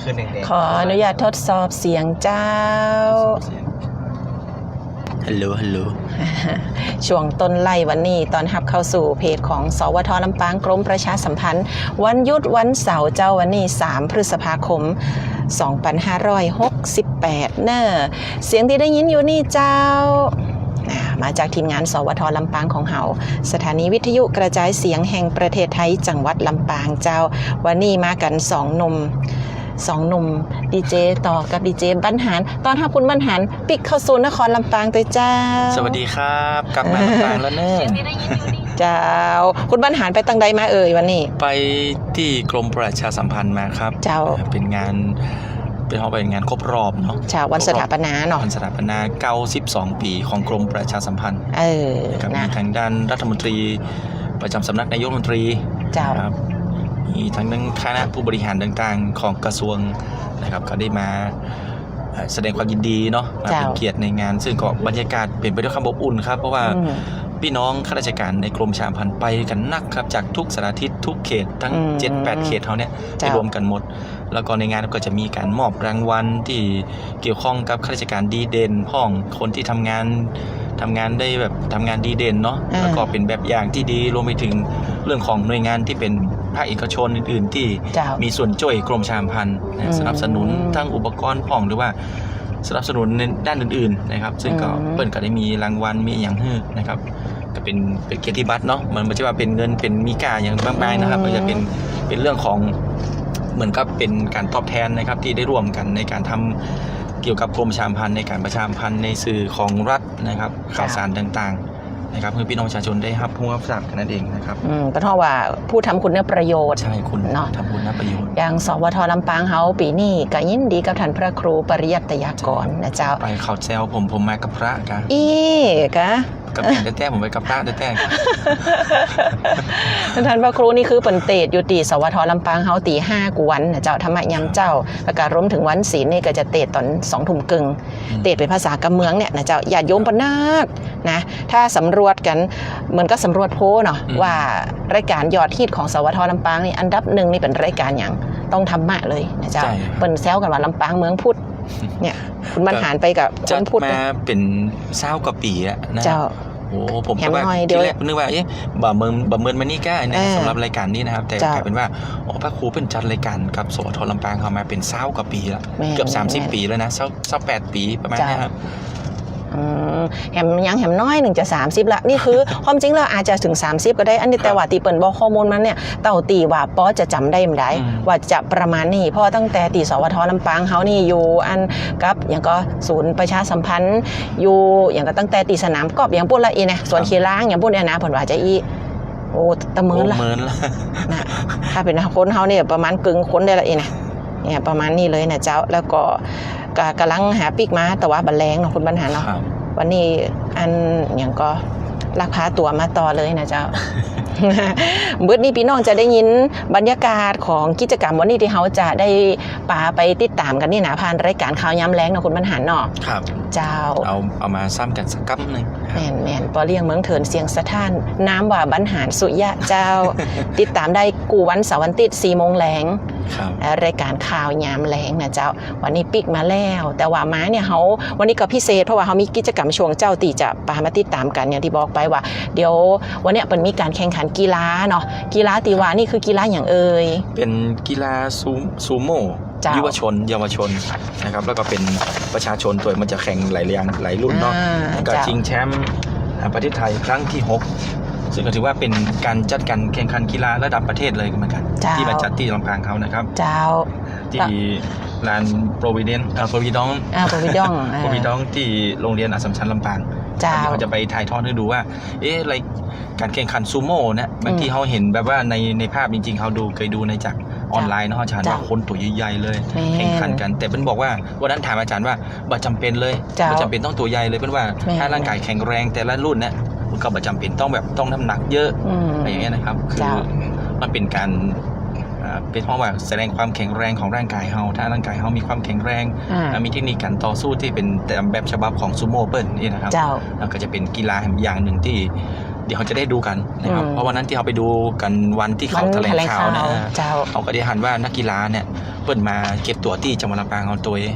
ขึ้นแดงๆขออนุญาตทดสอบเสียงเจ้า ฮัลโหลฮัลโหล ช่วงต้นไล่วันนี้ตอนรับเข้าสู่เพจของสวทลำปางกรมประชาสัมพันธ์วันหยุดวันเสาร์เจ้าวันนี้3 พฤษภาคม 2568 เนอะเสียงที่ได้ยินอยู่นี่เจ้ามาจากทีมงานสวทลำปางของเฮาสถานีวิทยุกระจายเสียงแห่งประเทศไทยจังหวัดลำปางเจ้าวันนี้มากัน2 หนุ่มดีเจต่อกับดีเจบรรหารตอนรับคุณบรรหารปิกเข้าสู่นครลำปางตัวเจ้าสวัสดีครับกลับมาลำปางแล้วเนอะเจ้าคุณบรรหารไปตั้งใดมาวันนี้ไปที่กรมประชาสัมพันธ์มาครับเจ้าเป็นงานครบรอบเนาะวันสถาปนาเนาะวันสถาปนา92 ปีของกรมประชาสัมพันธ์มีทางด้านรัฐมนตรีประจำสำนักนายกรัฐมนตรีเจ้ามีทั้งคณะผู้บริหารต่างๆของกระทรวงนะครับก็ได้มาแสดงความยินดีเนาะมาเป็นเกียรติในงานซึ่งก็บรรยากาศเป็นไปด้วยความอบอุ่นครับเพราะว่าพี่น้องข้าราชการในกรมประชาสัมพันธ์ไปกันนักครับจากทุกสารทิศทุกเขตทั้ง 7-8 เขตเขาเนี่ยไปรวมกันหมดแล้วก็ในงานก็จะมีการมอบรางวัลที่เกี่ยวข้องกับข้าราชการดีเด่นพ้องคนที่ทำงานได้แบบทำงานดีเด่นเนาะแล้วก็เป็นแบบอย่างที่ดีรวมไปถึงเรื่องของหน่วยงานที่เป็นภาคเอกชนอื่นๆที่มีส่วนช่วยกรมประชาสัมพันธ์สนับสนุนทั้งอุปกรณ์พ้องหรือว่าสนับสนุนในด้านอื่นๆนะครับซึ่งก็เปิ้ลก็ได้มีรางวัลมีอย่างฮื้อนะครับก็เป็นเกียรติบัตรเนาะมันไม่ใช่ว่าเป็นเงินเป็นมีค่าอย่างบางๆนะครับมันจะเป็นเรื่องของเหมือนกับเป็นการตอบแทนนะครับที่ได้ร่วมกันในการทำเกี่ยวกับกรมประชาสัมพันธ์ในการประชาสัมพันธ์ในสื่อของรัฐนะครับข่าวสารต่างๆนะครับเพื่อพี่น้องประชาชนได้รับผู้รับทราบกันนั่นเองนะครับก็เท่าว่าผู้ทำคุณประโยชน์ใช่คุณเนาะทำคุณประโยชน์อย่างสวทลำปางเฮาปีนี้ก็ยินดีกับท่านพระครูปริยัตยากรนะเจ้าไปเขาแซวผมมากับพระกะกะกับแต้ผมไปกับพระแต้ท่านพระครูนี่คือเปิ่นเตดอยู่ตีสวทลำปางเฮาตี 5 กวันนะเจ้าธรรมะยามเจ้าแล้วก็รวมถึงวันศีลนี่ก็จะเตดตอน 20:30 นเตดเป็นภาษากำเมืองเนี่ยนะเจ้าญาติโยมปนาดนะถ้าสำรวจกันเหมือนก็สำรวจโพเนาะว่ารายการยอดฮิตของสวทลำปางนี่อันดับ1นี่เป็นรายการอย่างต้องธรรมะเลยนะเจ้าเปิ่นแซวกันว่าลำปางเมืองพุทธเนี่ยคุณบรรหารไปกับคนพุทธมาเป็น20 กว่าปีแล้วนะเจ้าโอ้ผมก็ว่าทีแรกนึกว่าบ่เมินมานี่ก็สำหรับรายการนี้นะครับแต่กลายเป็นว่าพระครูเป็นจัดรายการกับสวทลำปางเขามาเป็น20 กว่าปีแล้วเกือบ30 ปีแล้วนะ28 ปีประมาณนี้ครับแหมน้อย1จะ30ละนี่คือความจริงแล้วอาจจะถึง30ก็ได้อันนี้แต่ว่าตีเปิ่นบอกข้อมูลมันเนี่ยเต่าตีว่าป้อจะจำได้ไม่ได้ว่าจะประมาณนี้เพราะตั้งแต่ตีสวทลำปางเขานี่อยู่อันกับอย่างก็ศูนย์ประชาสัมพันธ์อยู่อย่างก็ตั้งแต่ตีสนามกอบอย่างปุ่นละอีนะส่วนคีร้างอย่างปุ่นเนี่ยนะผลว่าจะอีโอ้ตะเมินละนะถ้าเป็นคนเขาเนี่ยประมาณกึ่งคนได้ละอีนะเนี่ยประมาณนี้เลยนะเจ้าแล้วก็กำลังหาปีกมาแต่ว่าบันแรงเนาะคุณบรรหารเนาะวันนี้อันอย่างก็ลักพาตัวมาต่อเลยนะเจ้า เมื่อนี้พี่น้องจะได้ยินบรรยากาศของกิจกรรมวันนี้ที่เขาจะได้ไปติดตามกันนี่นะผ่านรายการข่าวย้ำแรงนะคุณบรรหารเนาะครับเจ้าเอามาซ้ำกันสักกั๊บนึงแม่นปอเลี้ยงเมืองเถินเสียงสะท้านน้ำว่าบรรหารสุยะเจ้า ติดตามได้กูวันเสาร์วันติด4 โมงแรงรายการข่าวยามแรงนะเจ้าวันนี้ปิกมาแล้วแต่ว่าม้าเนี่ยเขาวันนี้ก็พิเศษเพราะว่าเขามีกิจกรรมช่วงเจ้าตีจะปามาติดตามกันอย่างที่บอกไปว่าเดี๋ยววันนี้เป็นมีการแข่งขันกีฬาเนาะกีฬาตีวานี่คือกีฬาอย่างเป็นกีฬาซูโม่เยาวชนนะครับแล้วก็เป็นประชาชนตัวมันจะแข่งหลายรุ่นเนาะก็ชิงแชมป์ประเทศไทยครั้งที่6ซึ่งก็ถือว่าเป็นการจัดการแข่งขันกีฬาระดับประเทศเลยเหมือนกันที่มาจัดที่ลำปางเขานะครับที่ลานโปรวิดองที่โรงเรียนอัสสัมชัญลำปางเขาจะไปถ่ายทอดให้ดูว่าอะไรการแข่งขันซูโม่เนี่ยบางทีเขาเห็นแบบว่าในภาพจริงๆเขาเคยดูในจากออนไลน์เนาะอาจารย์ว่าคนตัวใหญ่ๆเลยแข่งขันกันแต่เป็นบอกว่าวันนั้นถามอาจารย์ว่าบ่จำเป็นเลยบ่จำเป็นต้องตัวใหญ่เลยเป็นว่าถ้าร่างกายแข็งแรงแต่ละรุ่นเนี่ยก็บ่จำเป็นต้องน้ำหนักเยอะอะไรอย่างเงี้ยนะครับคือมันเป็นการเป็นเพราะว่าแสดงความแข็งแรงของร่างกายเขาถ้าร่างกายเขามีความแข็งแรงมีเทคนิคการต่อสู้ที่เป็นแบบฉบับของซูโม่เปิ้ลนี่นะครับแล้วก็จะเป็นกีฬาอย่างหนึ่งที่เดี๋ยวเขาจะได้ดูกันนะครับเพราะวันนั้นที่เขาไปดูกันวันที่เขาแถลงข่าวนะเขาก็ได้หันว่านักกีฬาเนี่ย เปิดมาเก็บตัวที่จังหวัดลำปางเอาตัวเอง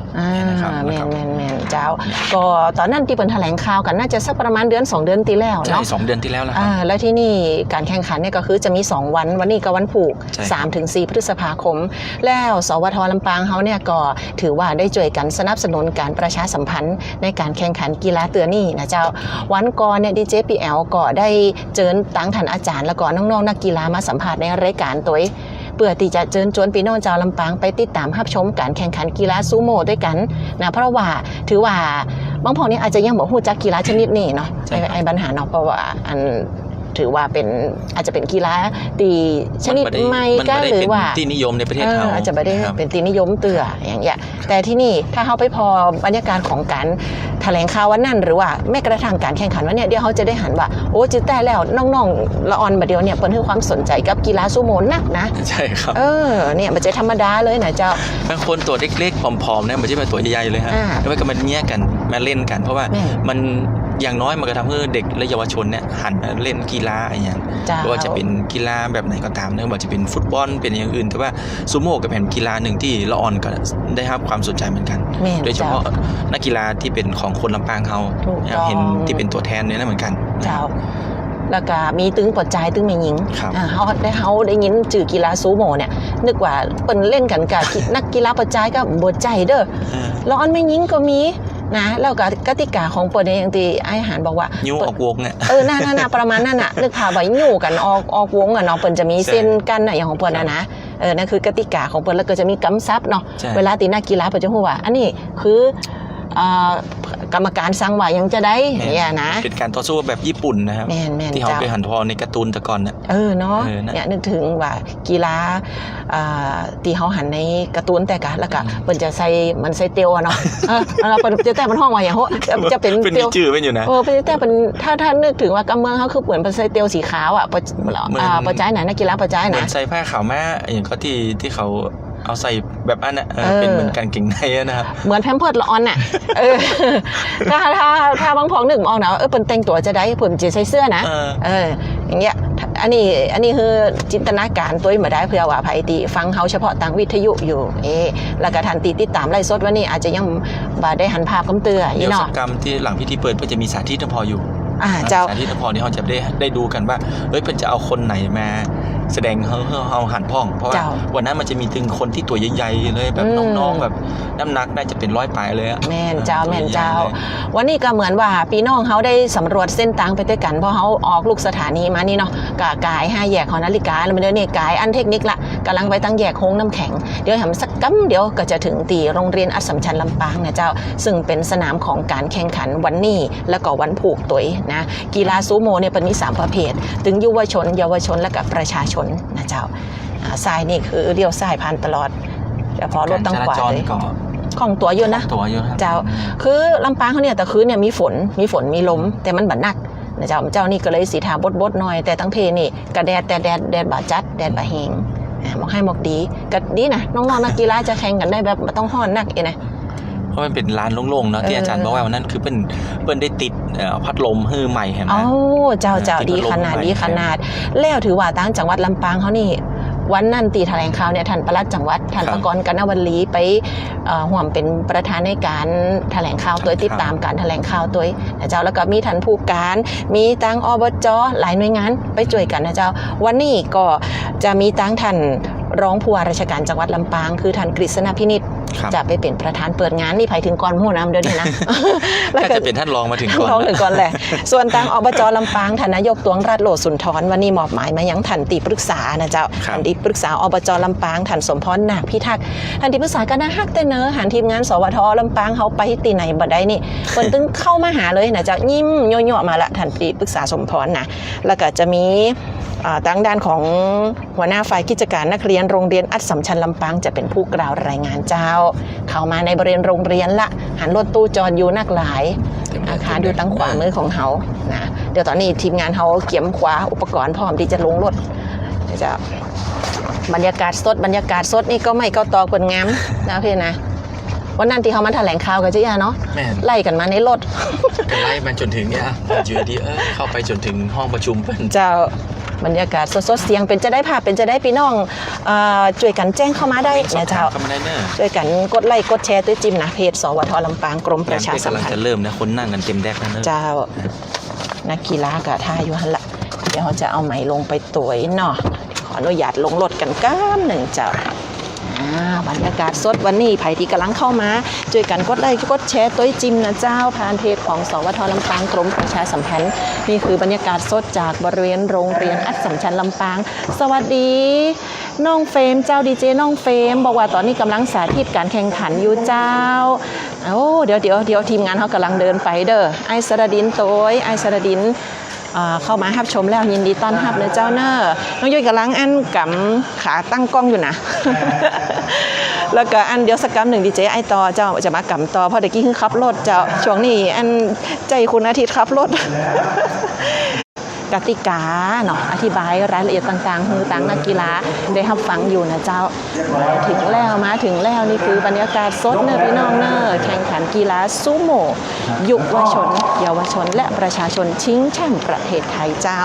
นะครับแม่นเจ้าก็ตอนนั้นที่เปิดแถลงข่าวกันน่าจะสักประมาณเดือน2 เดือนที่แล้ว ใช่ เนาะ 2 เดือนที่แล้วแล้วครับ แล้วที่นี่การแข่งขันเนี่ยก็คือจะมี2 วันวันนี้กับวันผูก 3-4 พฤษภาคมแล้วสวทลำปางเขาเนี่ยก็ถือว่าได้ช่วยกันสนับสนุนการประชาสัมพันธ์ในการแข่งขันกีฬาเตือนี่นะเจ้าวันก่อนเนี่ยดีเจพีแอลก็ได้เจิญตั้งท่านอาจารย์แล้วก็น้องๆนักกีฬามาสัมภาษณ์ในรายการตัวเพื่อที่จะเชิญชวนพี่น้องชาวลำปางไปติดตามรับชมการแข่งขันกีฬาซูโม่ด้วยกันนะเพราะว่าถือว่าบางพวกนี้อาจจะยังบอกฮู้จักกีฬาชนิดนี้เนาะไอ้ปัญหาเนาะเพราะว่าอันถือว่าเป็นอาจจะเป็นกีฬาตีชนิดใหม่ก็หรือว่าที่นิยมในประเทศเขาอาจจะไม่ได้เป็นตีนิยมเตื่ออย่างเงี้ยแต่ที่นี่ถ้าเขาไปพอบรรยากาศของการแถลงข่าววันนั้นหรือว่าแม้กระทั่งการแข่งขันวันเนี้ยเดี๋ยวเขาจะได้หันว่าโอ้จิตแต่แล้วน้องๆละออนบัดเดียวเนี่ยเปิดให้ความสนใจกับกีฬาซูโม่นักนะใช่ครับเนี่ยมันจะธรรมดาเลยนะเจ้าบางคนตัวเล็กๆผอมๆเนี่ยมันจะเป็นตัวใหญ่ๆเลยฮะแล้วก็มันเนี้ยกันมาเล่นกันเพราะว่ามันอย่างน้อยมันก็ทำให้เด็กและเยาวชนเนี่ยหันมาเล่นกีฬาอะไรอย่างไม่ว่าจะเป็นกีฬาแบบไหนก็ตามเนื่องจากจะเป็นฟุตบอลเป็นอย่างอื่นแต่ว่าซูโม่ก็เป็นกีฬาหนึ่งที่ละออนก็ได้รับความสนใจเหมือนกันโดยเฉพาะนักกีฬาที่เป็นของคนลำปางเขาเห็นที่เป็นตัวแทนเนี่ยนะเหมือนกันเจ้าแล้วก็มีตึงปอดใจตึงไม่ยิงเขาได้ยินจื่อกีฬาซูโม่เนี่ยนึกว่าเป็นเล่นกันกับนักกีฬาปอดใจก็บดใจเด้อละออนไม่ยิงก็มีนะแล้วก็กติกาของเปิดอย่างที่ไอ้หานบอกว่ายูออกวงเนี่ยน่าประมาณนั่นน่ะนึกภาพว่ายูกันออกวงอ่ะเนาะเปิดจะมีเส้นกันอย่างของเปิดนะนั่นคือกติกาของเปิดแล้วก็จะมีกำซับเนาะเวลาตีนักกีฬาเปิดจะพูดว่าอันนี้คือกรรมการสั่งว่ายังจะได้เนี่ยนะเป็นการต่อสู้แบบญี่ปุ่นนะครับที่เขาไปหันพอในการ์ตูนแต่ก่อนเนี่ยเนาะเนี่ยนึกถึงว่ากีฬาที่เขาหันในการ์ตูนแต่กันแล้วก็เปิดจะใส่มันใส่เตียวเนาะเราเปิดจะแต่มันห้องว่าอย่างเขาจะเป็นเตียวชื่อไม่อยู่นะเป็นแต่เป็นถ้านึกถึงว่ากำเมืองเขาคือเหมือนเป็นใส่เตียวสีขาวอ่ะปะจ้ายไหนนักกีฬาปะจ้ายไหนใส่ผ้าขาวแม่อย่างเขาที่เขาเอาใส่แบบอันน่ะเป็นเหมือนกันเก่งในนะครับเหมือนแพมเพิร์ดละออนน่ะถ้าบางพองนึกออกนะเป็นแต่งตัวจะได้ผลจีใส่เสื้อนะอย่างเงี้ยอันนี้คือจินตนาการตัวมาได้เพื่อว่าภัยตีฟังเขาเฉพาะทางวิทยุอยู่แล้วก็ทันตีติดตามไล่สดวันนี้อาจจะยังบ่ได้หันภาพกำเตือเดี๋ยวกรรมที่หลังพิธีเปิดก็จะมีสาธิตพออยู่สาธิตพอที่เขาจะได้ดูกันว่าเพิ่นจะเอาคนไหนมาแสดงเขาหันพ่องเพราะว่าวันนั้นมันจะมีถึงคนที่ตัวใหญ่ๆเลยแบบน้องๆแบบน้ำหนักน่าจะเป็น100 ปลายเลยแม่นเจ้าวันนี้ก็เหมือนว่าพี่น้องเขาได้สำรวจเส้นทางไปด้วยกันเพราะเขาออกลูกสถานีมานี่เนาะกาย5 แยกหอนาฬิกาแล้วมันเดี๋ยวนี้กายอันเทคนิคละกำลังไปตั้งแยกโค้งน้ำแข็งเดี๋ยวทำสักกั๊มเดี๋ยวก็จะถึงตีโรงเรียนอัสสัมชัญลำปางนะเจ้าซึ่งเป็นสนามของการแข่งขันวันนี้แล้วก็วันผูกตัวนะกีฬาซูโม่เนี่ยเป็นมี3 ประเภทถึงเยาวชนและกับประชาชนนะเจ้าทรายนี่คือเดียวทรายผ่านตลอดเฉพาะรถตั้งขวาเลยของตัวอยู่นะเจ้าคือลำปางเขาเนี่ยแต่คืนเนี่ยมีฝนมีลมแต่มันบัดนักนะเจ้านี่ก็เลยสีทาบดหน่อยแต่ตั้งเพนี่กระแดดบาจัดแดดบาแหงมอกให้หมอกดีก็ดีนะน้องๆนักกีฬาจะแข่งกันได้แบบไม่ต้องห้อนนักนะเพราะมันเป็นร้านโล่งๆเนาะที่อาจารย์บอกว่าวันนั้นคือเปิ้นได้ติดพัดลมฮือใหม่เห็นไหมเจ้าดีขนาดแล้วถือว่าตั้งจังหวัดลำปางเขานี่วันนั้นตีแถลงข่าวเนี่ยท่านปลัดจังหวัดท่านประกรณ์กนวลีไปห่วมเป็นประธานในการแถลงข่าวตัวติดตามการแถลงข่าวตัวนะเจ้าแล้วก็มีท่านผู้การมีตั้งอบจหลายหน่วยงานไปช่วยกันนะเจ้าวันนี้ก็จะมีตั้งท่านรองผู้ว่าราชการจังหวัดลำปางคือท่านกฤษณพินิจจะไปเป็นประธานเปิดงานนี่ไปถึงก่อนผู้นำเดี๋ยวนี้นะก็จะเป็นท่านรองมาถึงก่อนแหละส่วนทางอบจลำปางท่านนายกตวงราชโลสุนทรวันนี้มอบหมายมายังท่านที่ปรึกษานะเจ้าท่านที่ปรึกษาอบจลำปางท่านสมพรนาคพิทักษ์ท่านที่ปรึกษาก็น่าฮักแต่เนอหันทีมงานสวทลำปางเขาไปที่ไหนบ่ได้นี่เพิ่นตึงเข้ามาหาเลยนะเจ้ายิ้มย่อๆมาละท่านที่ปรึกษาสมพรนะแล้วก็จะมีทางด้านของหัวหน้าฝ่ายกิจการนักเรียนโรงเรียนอัสสัมชัญลำปางจะเป็นผู้กล่าวรายงานเจ้าเข้ามาในบริเวณโรงเรียนละหันรถตู้จอดอยู่นักหลายอาคารอยู่ตั้งขวามือของเขานะเดี๋ยวตอนนี้ทีมงานเขาเกี่ยมขวาอุปกรณ์พร้อมที่จะลงรถจะบรรยากาศสดนี่ก็ไม่ก็ตอกเป็นงามนะพี่นะวันนั้นที่เขามาแถลงข่าวกันจ้ะเนาะไล่กันมาในรถไล่มันจนถึงเนี่ยอยู่ดีเข้าไปจนถึงห้องประชุมเจ้า บรรยากาศสดๆเสียงเป็นจะได้ภาพเป็นจะได้พี่น้องช่วยกันแจ้งเข้ามาได้นะเจ้า เข้ามาได้เนอะ ช่วยกันกดไลค์กดแชร์ด้วยจิ้มนะเพจสวทลำปางกรมประชาสัม กำลัง พัน จะ ธ์ เริ่มนะคนนั่งกันเต็มแดกแล้วเนอะ เจ้านักกีฬากะท่าอยู่หันละเดี๋ยวเขาจะเอาไหมลงไปตัวเนาะขออนุญาตลงรถกันก้ามหนึ่งเจ้าบรรยากาศสดวันนี้ไผ่ที่กำลังเข้ามาช่วยกันกดไลค์กดแชร์ตัวจิ้มนะเจ้าผ่านเพจของสวทลำปางกรมประชาสัมพันธ์นี่คือบรรยากาศสดจากบริเวณโรงเรียนอัสสัมชัญลำปางสวัสดีน้องเฟรมเจ้าดีเจน้องเฟรมบอกว่าตอนนี้กำลังสาธิตการแข่งขันอยู่เจ้าเดี๋ยวทีมงานเขากำลังเดินไปเด้อไอสระดินโต้ยไอสระดินเข้ามารับชมแล้วยินดีต้อนรับเลยเจ้าเนอน้องยุ้ยกำลังอันกำขาตั้งกล้องอยู่นะ แล้วก็อันเดียวสักกำหนึ่งดีเจไอต่อเจ้าจะมากำต่อเพราะเด็กกี้คือขับรถเจ้าช่วงนี้อันใจคุณอาทิตย์ขับรถ กติกาเนาะอธิบายรายละเอียดต่างๆคือต่างนักกีฬาได้รับฟังอยู่นะเจ้ามาถึงแล้วนี่คือบรรยากาศสดเนอพี่น้องเนอแข่งขันกีฬาซูโม่ยุวชนเยาวชนและประชาชนชิงแชมป์ประเทศไทยเจ้า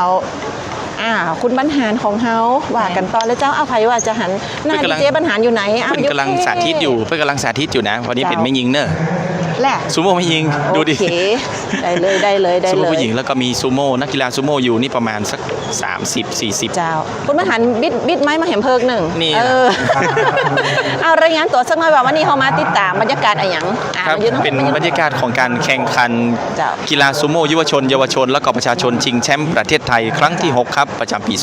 คุณบรรหารของเฮาว่ากันต่อแล้วเจ้าเอาใครว่าจะหันหน้าดีเจบรรหารอยู่ไหนเพื่อนกำลังสาธิตอยู่นะวันนี้เป็นไม่ยิงเนอะ แหละ ซูโม่ไม่ยิงดูดิ โอเคได้เลย ซูโม่ผู้หญิงแล้วก็มีซูโม่นักกีฬาซูโม่อยู่นี่ประมาณสัก30-40เจ้าคุณบรรหารบิดไม้มาเห็นเพิกหนึ่ง นี่ เอารายงานตัวสักหน่อยว่าวันนี้เขามาติดตามบรรยากาศอะไรอย่าง ครับเป็นบรรยากาศของการแข่งขันกีฬาซูโม่เยาวชนแล้วก็ประชาชนชิงแชมป์ประเทศไทยครั้งที่ 6 ครับประจำปี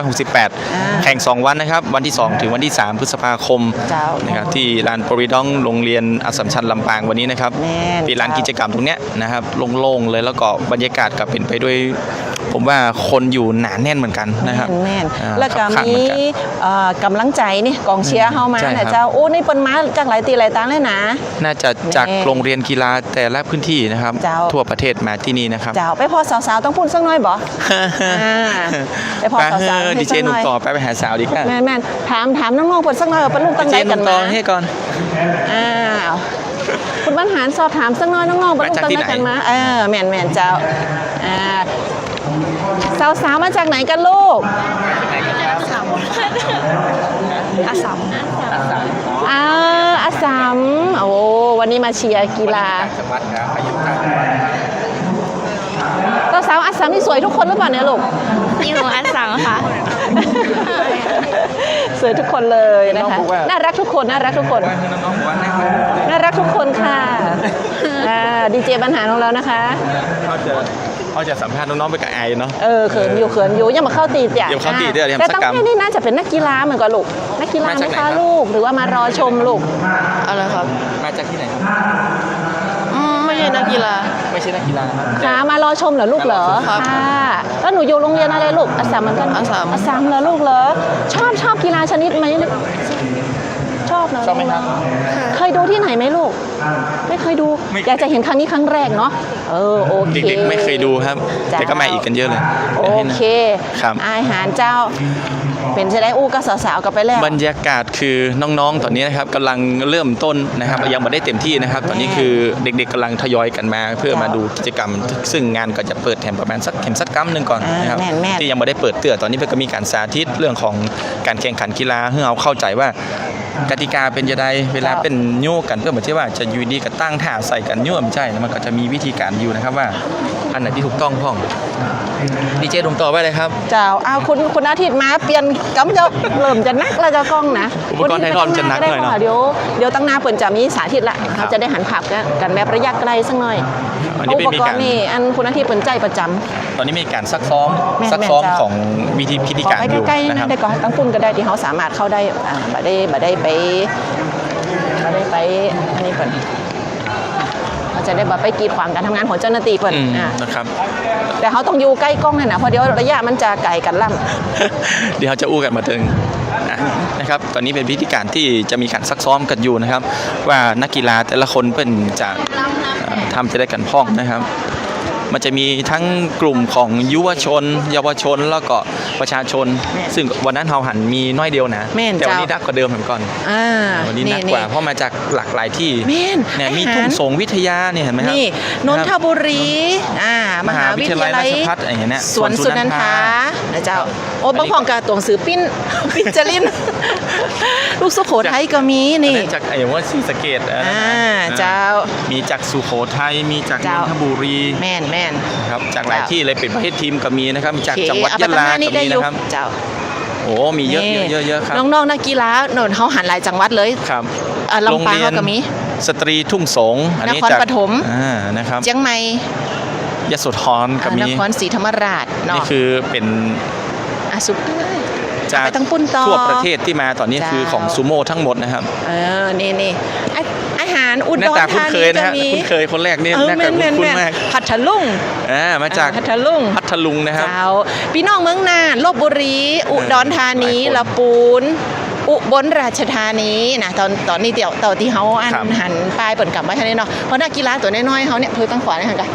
2568 แข่ง 2 วันนะครับวันที่ 2 ถึงวันที่ 3 พฤษภาคมนะครับที่ลานโปรวิดองโรงเรียนอัสสัมชัญลำปางวันนี้นะครับเป็นลานกิจกรรมตรงเนี้ยนะครับโล่งๆเลยแล้วก็บรรยากาศก็เป็นไปด้วยผมว่าคนอยู่หนาแน่นเหมือนกันนะครับแน่นแล้วก็มีกำลังใจนี่กองเชียร์เข้ามานะเจ้าโอ้นี่เป็นมาจากหลายตีหลายตังเลยนะน่าจะจากโรงเรียนกีฬาแต่ละพื้นที่นะครับทั่วประเทศมาที่นี่นะครับเจ้าไปพอสาวๆต้องพูดสักหน่อยบ่ไปพอสาวๆดีเจหนุ่มต่อไปหาสาวดีกว่าแม่ถามน้องๆเปิดสักหน่อยว่าเป็นลูกตั้งใจกันมาให้ก่อนคุณบรรหารสอบถามสักหน่อยน้องๆเป็นลูกตั้งใจกันมาแม่นเจ้าสาวๆมาจากไหนกันลูกอาสามโอ้วันนี้มาเชียร์กีฬาสาวอาสามนี่สวยทุกคนหรือเปล่าเนี่ยลูกอยู่อาสามค่ะสวยทุกคนเลยนะคะน่ารักทุกคนน่ารักทุกคนค่ะดีเจบรรหารของเรานะคะเขาจะสัมภาษณ์น้องๆไปกับไอเนาะเขินอยู่ยังมาเข้าตีจ้ะยังเข้าตีด้วยแต่ตั้งแต่นี่น่าจะเป็นนักกีฬาเหมือนกับลูกนักกีฬาไหมคะลูกหรือว่ามารอชมลูกอะไรครับมาจากที่ไหนครับไม่ใช่นักกีฬาครับมารอชมเหรอลูกเหรอค่ะแล้วหนูอยู่โรงเรียนอะไรลูกอาสามเหมือนกันอาสามเหรอลูกเหรอชอบกีฬาชนิดไหมชอบนะเคยดูที่ไหนไหมลูกไม่เคยดูอยากจะเห็นครั้งนี้ครั้งแรกเนาะโอเคเด็กๆไม่เคยดูครับแต่ก็มาอีกกันเยอะเลยโอเคอาหารเจ้าเป็นจะได้อู้ก็สาวๆกันไปแล้วบรรยากาศคือน้องๆตอนนี้นะครับกำลังเริ่มต้นนะครับยังไม่ได้เต็มที่นะครับตอนนี้คือเด็กๆกำลังทยอยกันมาเพื่อมาดูกิจกรรมซึ่งงานก็จะเปิดแถมประมาณสักเข็มสักกั๊มนึงก่อนนะครับที่ยังไม่ได้เปิดเตือตอนนี้ก็มีการสาธิตเรื่องของการแข่งขันกีฬาเพื่อเอาเข้าใจว่ากติกาเป็นยังไงเวลาเป็นโยกกันเพื่อเหมือนที่ว่าจะอยู่ดีกับตั้งท่าใส่กันโยกไม่ใช่มันก็จะมีวิธีการอยู่นะครับว่าอันไหนที่ถูกต้องพ้องดีเจดมต่อไปเลยครับเจ้าเอาคุณอาทิตย์มาเปลี่ยนกำจะเริ่มจะนักแล้วจะกล้องนะอุปกรณ์ไทยทอมจะนักหน่อยเนาะเดี๋ยวตั้งหน้าเปิ่นจะมีสาธิตละเขาจะได้หันผักกันแบบระยะไกลสักหน่อยอุปกรณ์นี่อันคุณอาทิตย์เปิ่นใจประจำตอนนี้มีการซักซ้อมของวิธีพิธีการอยู่นะครับได้ก่อนตั้งปุ่นก็ได้ที่เขาสามารถเข้าได้บ่ได้ไปอันนี้เปิ่นเขาจะได้ไปกีดขวางการทำงานของเจ้าหน้าที่เปิ่นนะครับแต่เขาต้องอยู่ใกล้กล้องเลยนะเพราะเดี๋ยวระยะมันจะไกลกันล่ำเดี๋ยวเขาจะอู้กันมาถึงนะครับตอนนี้เป็นพิธีการที่จะมีการซักซ้อมกันอยู่นะครับว่านักกีฬาแต่ละคนเป็นจะทำจะได้กันพ้องนะครับ มันจะมีทั้งกลุ่มของยุวชน เยาวชนแล้วก็ประชาชน ซึ่งวันนั้นเราหันมีน้อยเดียวนะ แม่น แต่วันนี้ เจ้า นักกว่าเดิมเหมือนก่อน วันนี้หนักกว่าเพราะมาจากหลากหลายที่ แม่น เนี่ยมี อาหาร ทุ่งสงวิทยาเนี่ยเห็นไหมครับ นี่นนทบุรีมหาวิทยาลัย มหาวิทยาลัยราชภัฏอย่างเงี้ยเนี่ย สวนสุนันทานะเจ้าโอ้บางของกาตัวหนังสือปิ้น ปิ้นจริน ลูกสุโขทัยก็มีนี่ อัจากอย่างว่าศรีสะเกษ เจ้า มีจากสุโขทัยมีจากน เจ้า นทบุรี แม่นแม่น ครับจากหลาย เจ้า ที่เลยเป็นประเภททีมก็มีนะครับจากจังหวัด โอเค ยะลา เอไป ก็ ทงห มีนะครับ เจ้า โอ้มีเยอะเยอะครับ น้องๆนักกีฬาโน่นเขาหันหลายจังหวัดเลย ครับ ลำปางเขาก็มี สตรีทุ่งสงอันนี้ นคร จาก ปฐม นะครับ เชียงใหม่ ยโสธรก็มี นครศรีธรรมราชเนาะ นี่คือเป็น สุด จาก ไปทั้งปุ้นต่อ ทั่วประเทศที่มาตอนนี้ เจ้า คือของซูโม่ทั้งหมดนะครับ นี่อาหารอุด หน้าร ตาคุ้น ธา เค นี ยนะ ก็ ฮะ มี คุ้นเคยคนแรกนี่ เออ หน้า แม่ ตาน แม่น คุ้น แม่น ๆมาก พัทลุง มาจาก พัทลุง พัทลุงนะครับ เจ้าพี่น้องเมืองน่านลบบุรี อุดรธานี หลายคน ละปูนอุบลราชธานีนะตอนนี้เดี๋ยวตอนที่เขาอัน ครับ หันปลายเปิดกลับมาแค่นี้เนาะเพราะนักกีฬาตัวน้อยๆเขาเนี่ยเพิ่งตั้งขวาเนี่ยหันกัน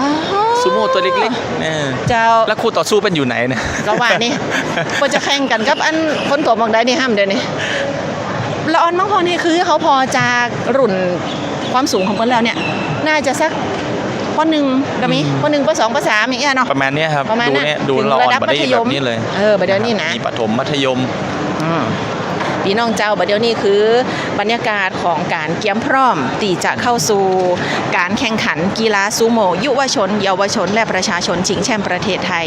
อ้าว ซูโม่ตัวเล็กๆเนี่ย เจ้า แล้วคู่ต่อสู้เป็นอยู่ไหนเนะ ก็ว่านี่ก็จะแข่งกันกับอันคนตัวมองได้นี่ห้ามเดี๋ยวนี้ละออนมังพอนี่คือเขาพอจากรุ่นความสูงของเพิ่นแล้วเนี่ยน่าจะสักปหนึ่งก็มีปหนึ่งปสองปสามอย่างเงี้ยเนาะ ประมาณเนี้ยครับ ประมาณ ดู นั้น เนี่ยดู ถึง เราอ่อ ระดับ นมาได้ มัธย แบ ม บนี้เลย ประเดี๋ยวนี้นะ มีประถมมัธยม พี่น้องเจ้าบัดเดี๋ยวนี้คือบรรยากาศของการเตรียมพร้อมที่จะเข้าสู่การแข่งขันกีฬาซูโม่ยุวชน เยาวชน และประชาชนชิงแชมป์ประเทศไทย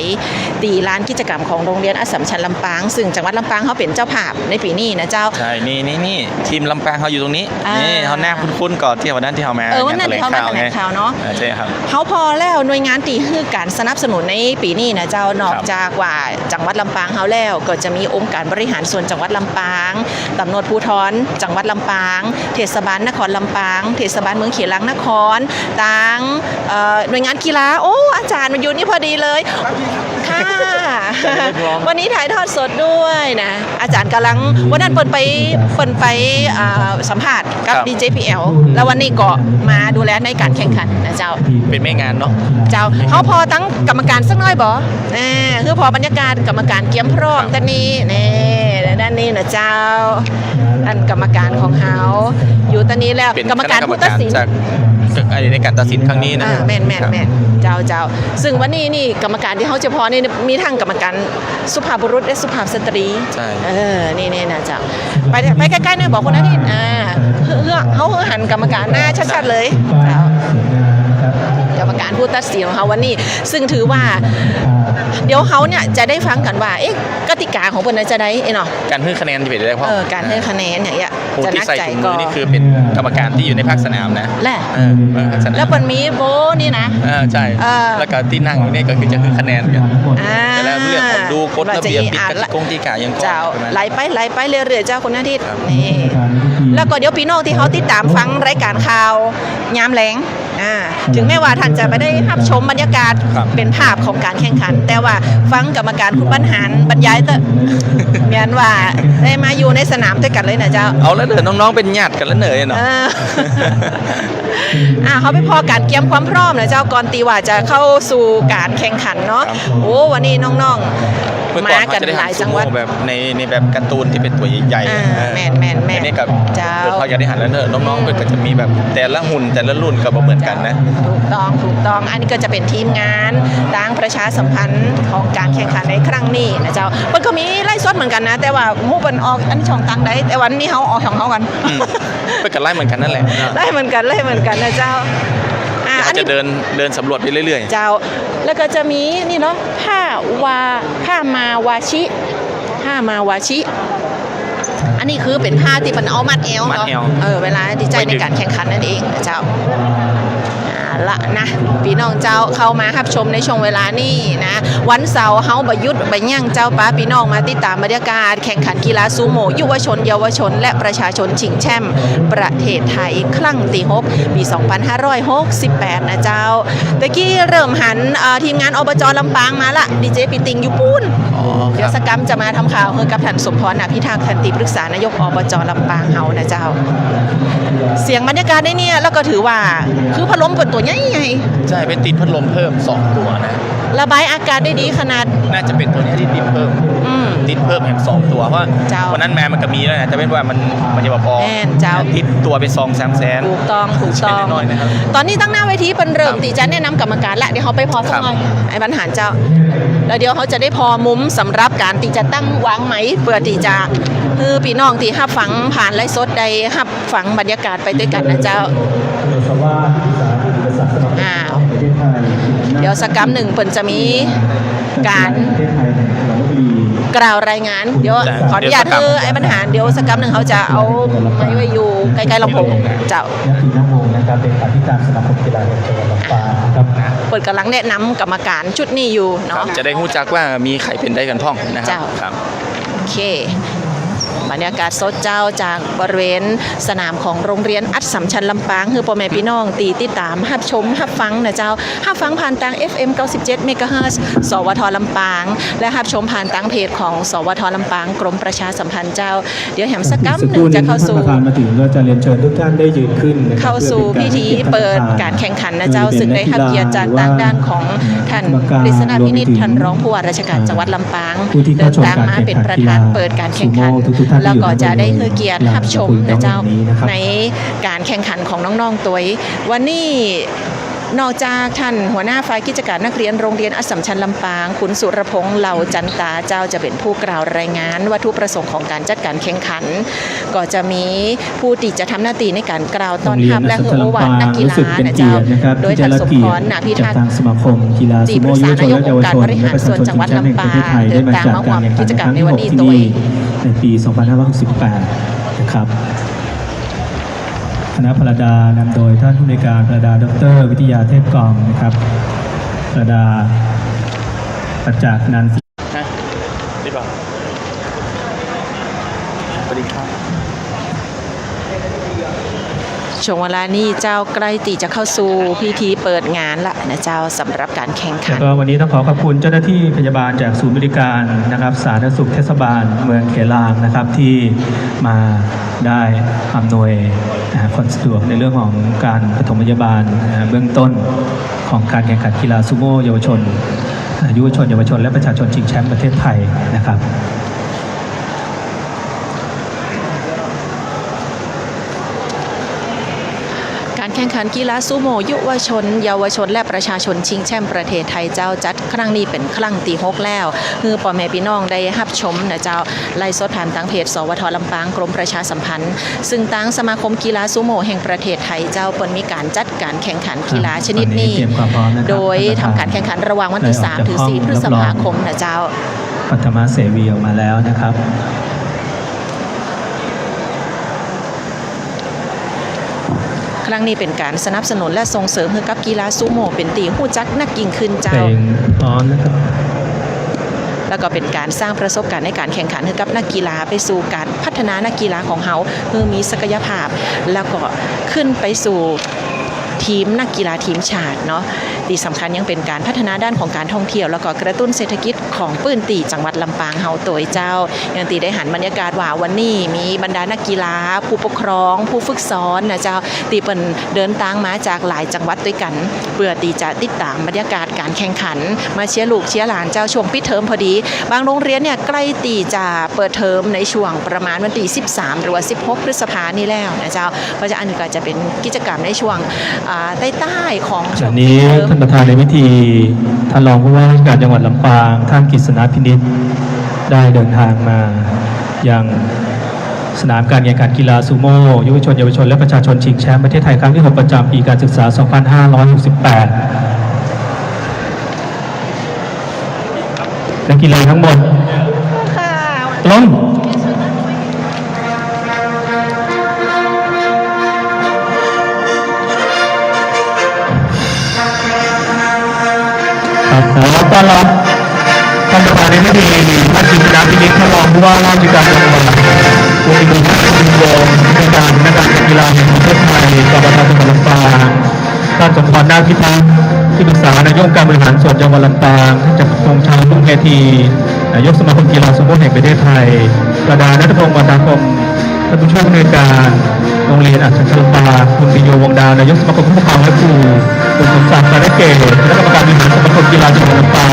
ตีลานกิจกรรมของโรงเรียนอัสสัมชัญลำปางซึ่งจังหวัดลำปางเขาเป็นเจ้าภาพในปีนี้นะเจ้า ใช่นี่ทีมลำปางเขาอยู่ตรงนี้ อ่านี่ นี่เขาหน้าคุ้นๆก่อนที่วันนั้นที่เขามา วันนั้นที่เขามาแถลงข่าวเนาะ ใช่ครับ เขาพอแล้วหน่วยงานตีคือการสนับสนุนในปีนี้นะเจ้านอกจากว่าจังหวัดลำปางเขาแล้วก็จะมีองค์การบริหารส่วนจังหวัดลำปางตำรวจภูธรจังหวัดลำปางเทศบาลนครลำปางเทศบาลเมืองเขียงลังนครต่างหน่วยงานกีฬาโอ้อาจารย์มันอยู่นี่พอดีเลยค่ะ วันนี้ถ่ายทอดสดด้วยนะอาจารย์กำลังวันนั้นเปิดไปสัมภาษณ์กับ ครับ DJPL แล้ววันนี้ก็มาดูแลในการแข่งขันนะเจ้า เป็นแม่งานเนาะ เจ้าเขาพอตั้งกรรมการสักหน้อยบ่คือพอบรรยากาศกรรมการเกียมพร้อม ครับ ด้านนี้นี่ด้านนี้นะเจ้าอันกรรมการของเขาอยู่ตอนนี้แล้ว เป็น กรรมการผู้ตัดสิน จากในการตัดสินครั้งนี้นะ แม่น ครับ เจ้าซึ่งวันนี้นี่กรรมการที่เขาเฉพาะนี่มีทั้งกรรมการสุภาพบุรุษและสุภาพสตรี ใช่ นี่นะเจ้าไปใกล้ๆหน่อยบอกคนนั้นนี่เขาหันกรรมการหน้าชัดๆเลยเจ้ากรรมการผู้ตัดสินของเขาวันนี้ซึ่งถือว่าเดี๋ยวเขาเนี่ยจะได้ฟังกันว่ากติกาของเพิ่นจะได้เนาะ การให้คะแนนจะเป็นได้เพราะ การให้คะแนนอย่างเงี้ย ผู้ จะ ที่ นัก ใส่ ใจ ถุง ก็ มือนี่คือเป็นกรรมการที่อยู่ในภาคสนามนะ แหละ ภาคสนาม แล้วเปิ้นมีโบนี่นะ ใช่ แล้วก็ที่นั่งอยู่นี่ก็คือจะคือคะแนนกันแต่แล้วเรื่องของดูกฎระเบียบปิดกติกงติกายังก็ เจ้า ประมาณ ไหลไปเรื่อยๆเจ้าคุณอาทิตย์ ครับ นี่แล้วก็เดี๋ยวพี่น้องที่เขาติดตามฟังรายการข่าวยามแลงถึงแม้ว่าท่านจะไม่ได้รับชมบรรยากาศ ครับ เป็นภาพของการแข่งขัน แต่ว่าฟังกรรมการคุณบรรหารบรรยายเตอะเหมือนว่าได้มาอยู่ในสนามด้วยกันเลยนะเจ้า เอาแล้วเดินน้องๆเป็นญาติกันแล้วเหนื่อยเนาะ เขาไปพอการเตรียมความพร้อมนะเจ้าก่อนตีว่าจะเข้าสู่การแข่งขันเนาะ ครับ โอ้วันนี้น้อง เมื่อ ๆ ก่อน มา เขา กัน จะได้ หลาย หันซู จังห โม่ วัด แบบในแบบการ์ตูนที่เป็นตัวใหญ่ แม่น อันนี้กับ เจ้า เขาจะได้หันแล้วเนอะน้องๆก็จะมีแบบแต่ละหุ่นแต่ละรุ่นก็บ่เหมือนกันนะ ถูกต้องอันนี้ก็จะเป็นทีมงานต่างประชาสัมพันธ์ของการแข่งขันในครั้งนี้นะเจ้ามันก็มีไล่สดเหมือนกันนะ แต่ว่าหมู่เปิ้นออกอันนี้ช่องตังได้แต่วันนี้เขาออกของเขากัน ไปกันไล่เหมือนกันนั่นแหละ ไล่เหมือนกันนะเจ้าอั เขา น จะ นี้ เดินสำรวจไปเรื่อย เจ้าแล้วก็จะมีนี่เนาะผ้ามาวาชิ อันนี้คือเป็นผ้าที่มันเอามัดเอว มัด เนาะ เอว เวลาที่ใจ ไว้ดึ ใน ง การแข่งขันนั่นเองนะเจ้าละนะพี่น้องเจ้าเข้ามารับชมในช่วงเวลานี้นะวันเสาร์เฮาบยุทธบยั่งเจ้าป้าพี่น้องมาติดตามบรรยากาศแข่งขันกีฬาซูโม่ยุวชนเยาวชน และประชาชนชิงแชมป์ประเทศไทยครั้งที่6ปี 2568 นะเจ้าตะกี้เริ่มหันทีมงานอบจลำปางมาละดีเจปิติงอยู่ปูน ๆอ๋อค เดี๋ย รั ว บ สกรรมจะมาทำข่าวเพื่อกับท่านสมพรอภิทักษ์ทันติปรึกษานายกอบจลำปางเฮานะเจ้า เสียงบรรยากาศได้เนี่ยแล้วก็ถือว่าคือพัดลมเปิดตัว ใหญ่ ใช่เป็นติดพัดลมเพิ่ม2ตัวนะ ๆระบายอากาศได้ดีขนาด น่าจะเป็นตัวนี้ที่ติดเพิ่ม อืม ติดเพิ่มแถม2ตัวเพราะ เจ้า วันนั้นแม่มันก็มีแล้วนะแต่เป็นว่ามันจะพอ แม่นเจ้า ติดตัวไป2-3 แสน ถูกต้อง ใช่น้อยๆนะครับ ตอนนี้ตั้งหน้าเวทีเป็นเริ่มตีจะแนะนำกรรมการละเดี๋ยวเขาไปพอสักหน่อยไอ้บรรหารเจ้าแล้วเดี๋ยวเขาจะได้พอมุมสำหรับการตีจะตั้งวางไหมเพื่อตีจะคือพี่น้องที่ฮับฟังผ่านไลฟ์สดใดฮับฟังบรรยากาศไปด้วยกันนะเจ้าอ้าวเดี๋ยวสักกรรมหนึ่งเปิ่นจะมีการกล่าวรายงานเดี๋ยวขออนุญาตคือไอ้บรรหารเดี๋ยวสักกรรมหนึ่งเขาจะเอาไว้อยู่ใกล้ๆลำโพงเจ้า นักกีฬาวงนะครับเป็นการที่การสมาคมกีฬาแห่งจังหวัดลำปางครับ เปิดกำลังแนะนำกรรมการชุดนี้อยู่เนาะ จะได้รู้จักว่ามีไข่เป็นได้กันพ่องนะครั เจ้า ครับ โอเค บรรยากาศสดเจ้าจากบริเวณสนามของโรงเรียนอัดสัมชัญลำปางคือพ่อแม่พี่น้องตีติดตามฮับชมฮับฟังนะเจ้าฮับฟังผ่านทาง FM 97 เมกะเฮิรตซ์สวทลำปาง และฮับชมผ่านทางเพจของสวทลำปางกรมประชาสัมพันธ์เจ้า เดี๋ยวแหมสักกัมหนึ่งจะเข้าสู่ ท่านประธานมาถึงก็จะเรียนเชิญทุกท่านได้ยืนขึ้นนะครับ เข้าสู่พิธีเปิดการแข่งขันนะเจ้าซึ่งได้รับเกียรติจากทางด้านของท่านกฤษณพินิจท่านรองผู้ว่าราชการจังหวัดลำปางเดินทางมาเป็นประธานเปิดการแข่งขันแล้วก็จะได้คือเกียรติรับชมนะเจ้าในการแข่งขันของน้องๆตัววันนี้นอกจากท่านหัวหน้าฝ่ายกิจการนักเรียนโรงเรียนอัสสัมชัญลำปางคุณสุรพงษ์เหล่าจันตาเจ้าจะเป็นผู้กล่าวรายงานวัตถุประสงค์ของการจัดการแข่งขัน ก็จะมีผู้ที่จะทำหน้าที่ในการกล่าวต้อนรับและคือโอวาทนักกีฬานะเจ้าโดยท่านสมพรนาพิทักษ์ ทางสมาคมกีฬา ที่ปรึกษานายกองค์การบริหารส่วนจังหวัดลำปางเดินทางมาร่วมกิจกรรมในวันนี้โดย ในปี 2568 นะครับคณะพลดานำโดยท่านผู้ในวยการพลดาดรวิทยาเทพกองนะครับพลดาประจักษ์นันท์ ฮะดีป่ะสวัสดีครับ ช่วงเวลานี้เจ้าใกล้ตีจะเข้าสู่พิธีเปิดงานละนะเจ้าสำหรับการแข่งขั แล้ว น ก็วันนี้ต้องขอบคุณเจ้าหน้าที่พยาบาลจากศูนย์บริการนะครับสาธารณสุขเทศบาลเมืองเขลางนะครับที่มาได้อำนวยความสะดวกในเรื่องของการปฐมพยาบาลเบื้องต้นของการแข่งขันกีฬาซูโม่เยาวชนเยาวชนและประชาชนชิงแชมป์ประเทศไทยนะครับ การแข่งขันกีฬาซูโม่ยุวชนเยาวชนและประชาชนชิงแชมป์ประเทศไทยเจ้าจัดครั้งนี้เป็นครั้งที่6แล้วคือพ่อแม่พี่น้องได้รับชมนะเจ้าไล่สดผ่านทางเพจสวทลำปางกรมประชาสัมพันธ์ซึ่งทางสมาคมกีฬาซูโม่แห่งประเทศไทยเจ้าเปิดมีการจัดการแข่งขันกีฬาชนิดนี้ โดยทำการแข่งขันระหว่างวันที่3ถึง4พฤษภาคมนะเจ้า ปัทมาเสวีออกมาแล้วนะครับ ครั้งนี้เป็นการสนับสนุนและส่งเสริมให้กับกีฬาซูโม่เป็นตีหู้จักนักยิงขึ้น เพ เจ้า ลงพร้อมนะครับ แล้วก็เป็นการสร้างประสบการณ์ในการแข่งขันให้กับนักกีฬาไปสู่การพัฒนานักกีฬาของเขาเพื่อมีศักยภาพ แล้วก็ขึ้นไปสู่ทีมนักกีฬาทีมชาติเนาะที่สำคัญยังเป็นการพัฒนาด้านของการท่องเที่ยวแล้วก็กระตุ้นเศรษฐกิจของปื้นตีจังหวัดลำปางเฮาโดยเจ้าอย่างตีได้หันบรรยากาศว่าวันนี้มีบรรดานักกีฬาผู้ปกครอง ผู้ฝึกสอนนะเจ้าตีเป็นเดินทางมาจากหลายจังหวัดด้วยกันเพื่อตีจะติดตามบรรยากาศการแข่งขันมาเชียร์ลูกเชียร์หลานเจ้าช่วงปิดเทอมพอดี บางโรงเรียนเนี่ยใกล้ตีจะเปิดเทอมในช่วงประมาณวันที่13หรือว่า16พฤษภาคมนี้แล้วนะเจ้าเพราะฉะนั้นก็จะเป็นกิจกรรมในช่วงใต้ๆของช่ว วั ง นนี้ ปิดเทอม ท่านประธานในพิธีท่านรองผู้ว่าราชการจังหวัดลำปางท่านกฤษณพินิจได้เดินทางมายังสนามการแข่งขันกีฬาซูโม่ยุวชนเยาวชนและประชาชนชิงแชมป์ประเทศไทยครั้งที่ 6 ประจำปีการศึกษา 2568 นักกีฬาทั้งหมดลงครับต้อนรับท่านประธานในพิธีท่านกฤษณพินิจท่านรองผู้ว่าราชการจังหวัดวงดินท่านคุณวงในการนักกีฬาแห่งประเทศไทยกบฏจังหวัดลำปางท่านสมพรนาคพิทักษ์ที่ปรึกษานายกการบริหารส่วนจังหวัดลำปางท่านจักรพงษ์ชาวรุ่งเฮทีนายกสมาคมกีฬาซูโม่แห่งประเทศไทยประธานนัทพงศ์วรรณคม ท่านผู้ช่วยผู้อำนวยการโรงเรียนอัศชัญญาคุณปิโยวงดาวนายกสมาคมผู้ปกครองและครูคุณสมศักดิ์การเกตคณะกรรมการบริหารสมาคมกีฬาจังหวัดลำปาง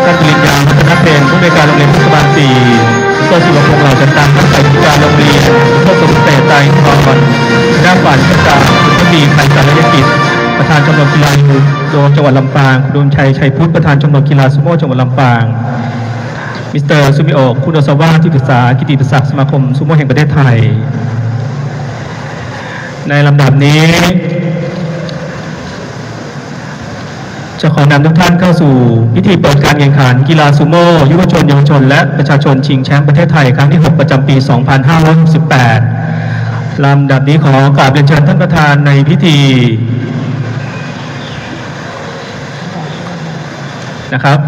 ท่านปริญญาพัฒนเพลผู้อำนวยการโรงเรียนเทศบาล4ดร.ศิวพงษ์เหล่าจันตังท่านฝ่ายกิจการโรงเรียนพวกสมเด็จไตรทองคณะฝ่ายราชการคุณทวีไพศาลยกิจประธานชมรมกีฬายูโดจังหวัดลำปางคุณดวงชัยชัยพุทธประธานชมรมกีฬาซูโม่จังหวัดลำปางมิสเตอร์ซูมิโอะคุณโอซาวะที่ปรึกษากิตติศักดิ์สมาคมซูโม่แห่งประเทศไทยในลำดับนี้จะขอนำทุกท่านเข้าสู่พิธีเปิดการแข่งขันกีฬาซูโม่ยุวชนเยาวชนและประชาชนชิงแชมป์ประเทศไทยครั้งที่ 6 ประจำปี 2568 ลำดับนี้ขอกราบเรียนเชิญท่านประธานในพิธีนะครับ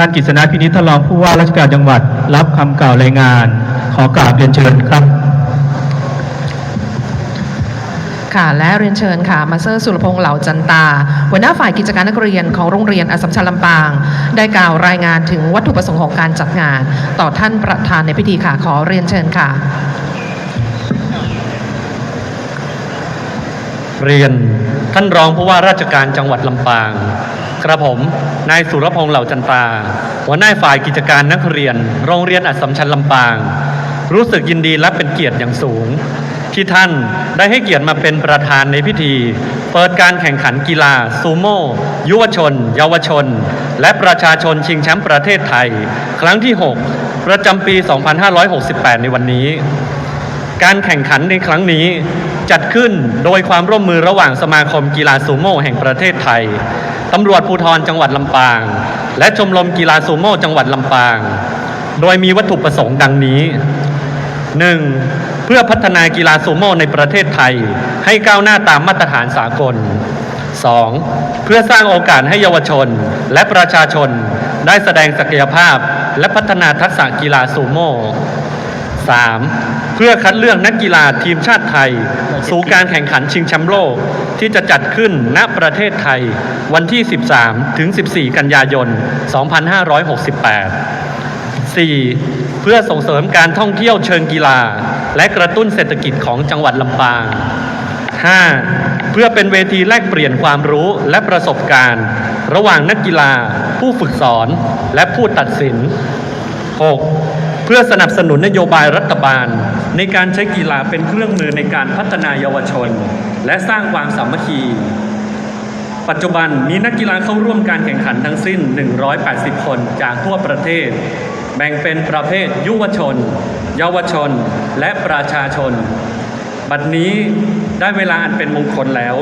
ท่านกฤษณะพินิจท่านรองผู้ว่าราชการจังหวัดรับคำกล่าวรายงานขอกราบเรียนเชิญครับค่ะและเรียนเชิญค่ะมาสเตอร์สุรพงษ์เหล่าจันตาหัวหน้าฝ่ายกิจการนักเรียนของโรงเรียนอัสสัมชัญลำปางได้กล่าวรายงานถึงวัตถุประสงค์ของการจัดงานต่อท่านประธานในพิธีค่ะขอเรียนเชิญค่ะเรียนท่านรองผู้ว่าราชการจังหวัดลำปางกระผมนายสุรพงษ์เหล่าจันตาหัวหน้าฝ่ายกิจการนักเรียนโรงเรียนอัสสัมชัญลำปางรู้สึกยินดีและเป็นเกียรติอย่างสูงที่ท่านได้ให้เกียรติมาเป็นประธานในพิธีเปิดการแข่งขันกีฬาซูโม่ยุวชนเยาวชนและประชาชนชิงแชมป์ประเทศไทยครั้งที่ 6 ประจำปี 2568 ในวันนี้การแข่งขันในครั้งนี้จัดขึ้นโดยความร่วมมือระหว่างสมาคมกีฬาซูโม่แห่งประเทศไทยตำรวจภูธรจังหวัดลำปางและชมรมกีฬาซูโม่จังหวัดลำปางโดยมีวัตถุประสงค์ดังนี้ 1. เพื่อพัฒนากีฬาซูโม่ในประเทศไทยให้ก้าวหน้าตามมาตรฐานสากล 2. เพื่อสร้างโอกาสให้เยาวชนและประชาชนได้แสดงศักยภาพและพัฒนาทักษะกีฬาซูโม่ 3. เพื่อคัดเลือกนักกีฬาทีมชาติไทยสู่การแข่งขันชิงแชมป์โลกที่จะจัดขึ้นณประเทศไทยวันที่ 13 ถึง 14 กันยายน 2568 4. เพื่อส่งเสริมการท่องเที่ยวเชิงกีฬาและกระตุ้นเศรษฐกิจของจังหวัดลำปาง 5. เพื่อเป็นเวทีแลกเปลี่ยนความรู้และประสบการณ์ระหว่างนักกีฬาผู้ฝึกสอนและผู้ตัดสิน 6. เพื่อสนับสนุนนโยบายรัฐบาลในการใช้กีฬาเป็นเครื่องมือในการพัฒนาเยาวชนและสร้างความสามัคคี ปัจจุบันมีนักกีฬาเข้าร่วมการแข่งขันทั้งสิ้น 180 คนจากทั่วประเทศแบ่งเป็นประเภทยุวชนเยาวชนและประชาชนบัดนี้ได้เวลาอันเป็นมงคลแล้ว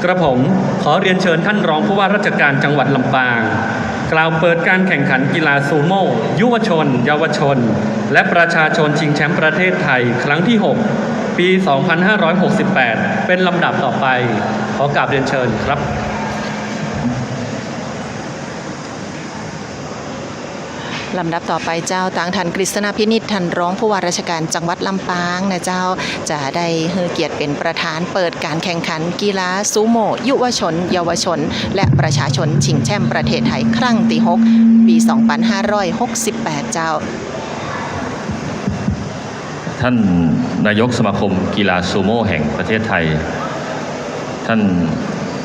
กระผมขอเรียนเชิญท่านรองผู้ว่าราชการจังหวัดลำปางกล่าวเปิดการแข่งขันกีฬาซูโม่ยุวชนเยาวชนและประชาชนชิงแชมป์ประเทศไทยครั้งที่ 6 ปี 2568 เป็นลำดับต่อไปขอกราบเรียนเชิญครับ ลำดับต่อไปเจ้าต่างท่านกฤษณพินิจท่านรองผู้ว่าราชการจังหวัดลำปางนะเจ้าจะได้ให้เกียรติเป็นประธานเปิดการแข่งขันกีฬาซูโม่ยุวชนเยาวชนและประชาชนชิงแชมป์ประเทศไทยครั้งที่ 6 ปี 2568 เจ้าท่านนายกสมาคมกีฬาซูโม่แห่งประเทศไทยท่าน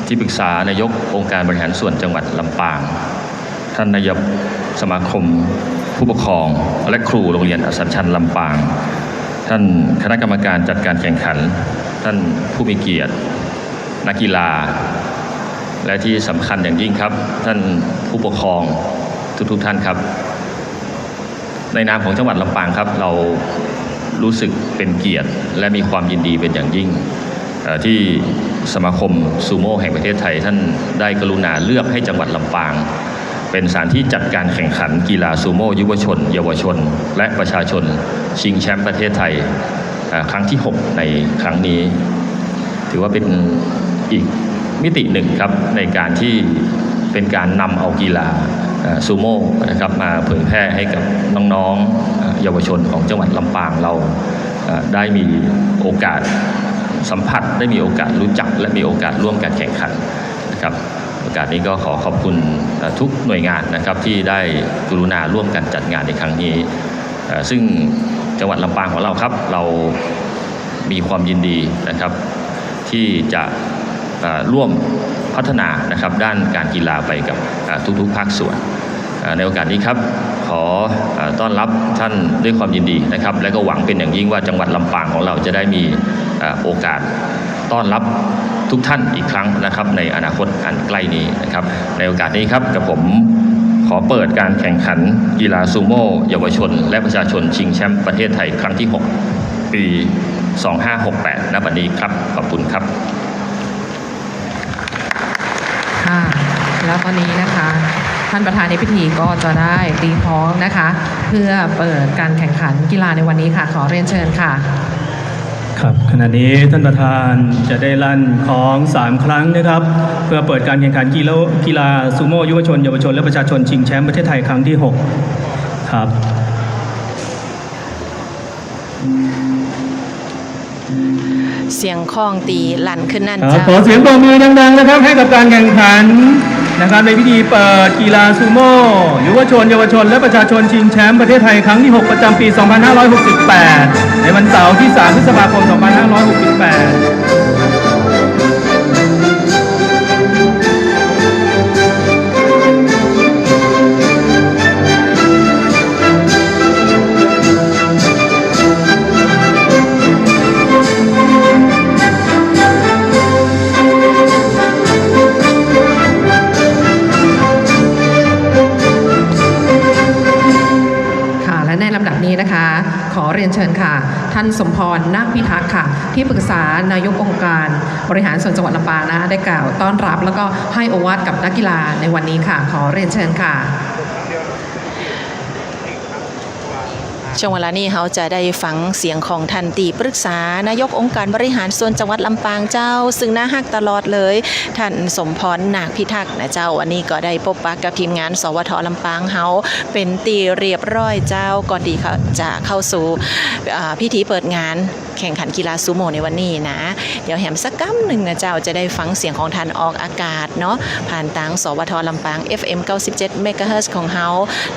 ที่ปรึกษานายกองค์การบริหารส่วนจังหวัดลำปางท่านนายกสมาคมผู้ปกครองและครูโรงเรียนอัสสัมชัญลำปางท่านคณะกรรมการจัดการแข่งขันท่านผู้มีเกียรตินักกีฬาและที่สำคัญอย่างยิ่งครับท่านผู้ปกครองทุกท่านครับในนามของจังหวัดลำปางครับเรารู้สึกเป็นเกียรติและมีความยินดีเป็นอย่างยิ่งที่สมาคมซูโม่แห่งประเทศไทยท่านได้กรุณาเลือกให้จังหวัดลำปางเป็นสถานที่จัดการแข่งขันกีฬาซูโม่ยุวชนเยาวชนและประชาชนชิงแชมป์ประเทศไทยครั้งที่ 6 ในครั้งนี้ถือว่าเป็นอีกมิติหนึ่งครับในการที่เป็นการนำเอากีฬาซูโม่นะครับมาเผยแพร่ให้กับน้องๆเยาวชนของจังหวัดลำปางเราได้มีโอกาสสัมผัสได้มีโอกาสรู้จักและมีโอกาสร่วมการแข่งขันนะครับโอกาสนี้ก็ขอขอบคุณทุกหน่วยงานนะครับที่ได้กรุณาร่วมกันจัดงานในครั้งนี้ซึ่ง จังหวัดลำปางของเราครับเรามีความยินดีนะครับที่จะร่วมพัฒนานะครับด้านการกีฬาไปกับทุกๆภาคส่วนในโอกาสนี้ครับขอต้อนรับท่านด้วยความยินดีนะครับและก็หวังเป็นอย่างยิ่งว่าจังหวัดลำปางของเราจะได้มีโอกาสต้อนรับทุกท่านอีกครั้งนะครับในอนาคตอันใกล้นี้นะครับในโอกาสนี้ครับกับผมขอเปิดการแข่งขันกีฬาซูโม่เยาวชนและประชาชนชิงแชมป์ประเทศไทยครั้งที่ 6 ปี 2568 ณ บัดนี้ครับขอบคุณครับค่ะแล้วตอนนี้นะคะท่านประธานในพิธีก็จะได้ตีคล้องนะคะเพื่อเปิดการแข่งขันกีฬาในวันนี้ค่ะขอเรียนเชิญค่ะครับขณะนี้ท่านประธานจะได้ลั่นของ3ครั้งนะครับเพื่อเปิดการแข่งขันกีฬาซูโม่เยาวชนและประชาชนชิงแชมป์ประเทศไทยครั้งที่ 6 ครับเสียงคล้องตีลั่นขึ้นนั่น ข เจ้า อเสียงปรบมือดังๆนะครับให้กับการแข่งขันนะครับในพิธีเปิดกีฬาซูโม่เยาวชนและประชาชนชิงแชมป์ประเทศไทยครั้งที่ 6 ประจำปี 2568 ในวันเสาร์ที่ 3 พฤษภาคม 2568นะคะขอเรียนเชิญค่ะท่านสมพรนาคพิทักษ์ค่ะที่ปรึกษานายกองค์การบริหารส่วนจังหวัดลำปางนะคะได้กล่าวต้อนรับแล้วก็ให้โอวาทกับนักกีฬาในวันนี้ค่ะขอเรียนเชิญค่ะช่วงเวลานี้เขาจะได้ฟังเสียงของท่านตีปรึกษานายกองค์การบริหารส่วนจังหวัดลำปางเจ้าซึ่งน่าฮักตลอดเลยท่านสมพรนาคพิทักษ์นะเจ้าวันนี้ก็ได้พบปะกับทีมงานสวท.ลำปางเฮาเป็นตีเรียบร้อยเจ้าก่อนที่เขาจะเข้าสู่พิธีเปิดงานแข่งขันกีฬาซูโม่ในวันนี้นะเดี๋ยวแหมสักกั๊มหนึ่งนะเจ้าจะได้ฟังเสียงของท่านออกอากาศเนาะผ่านทางสวท.ลำปาง FM 97 MHz ของเฮา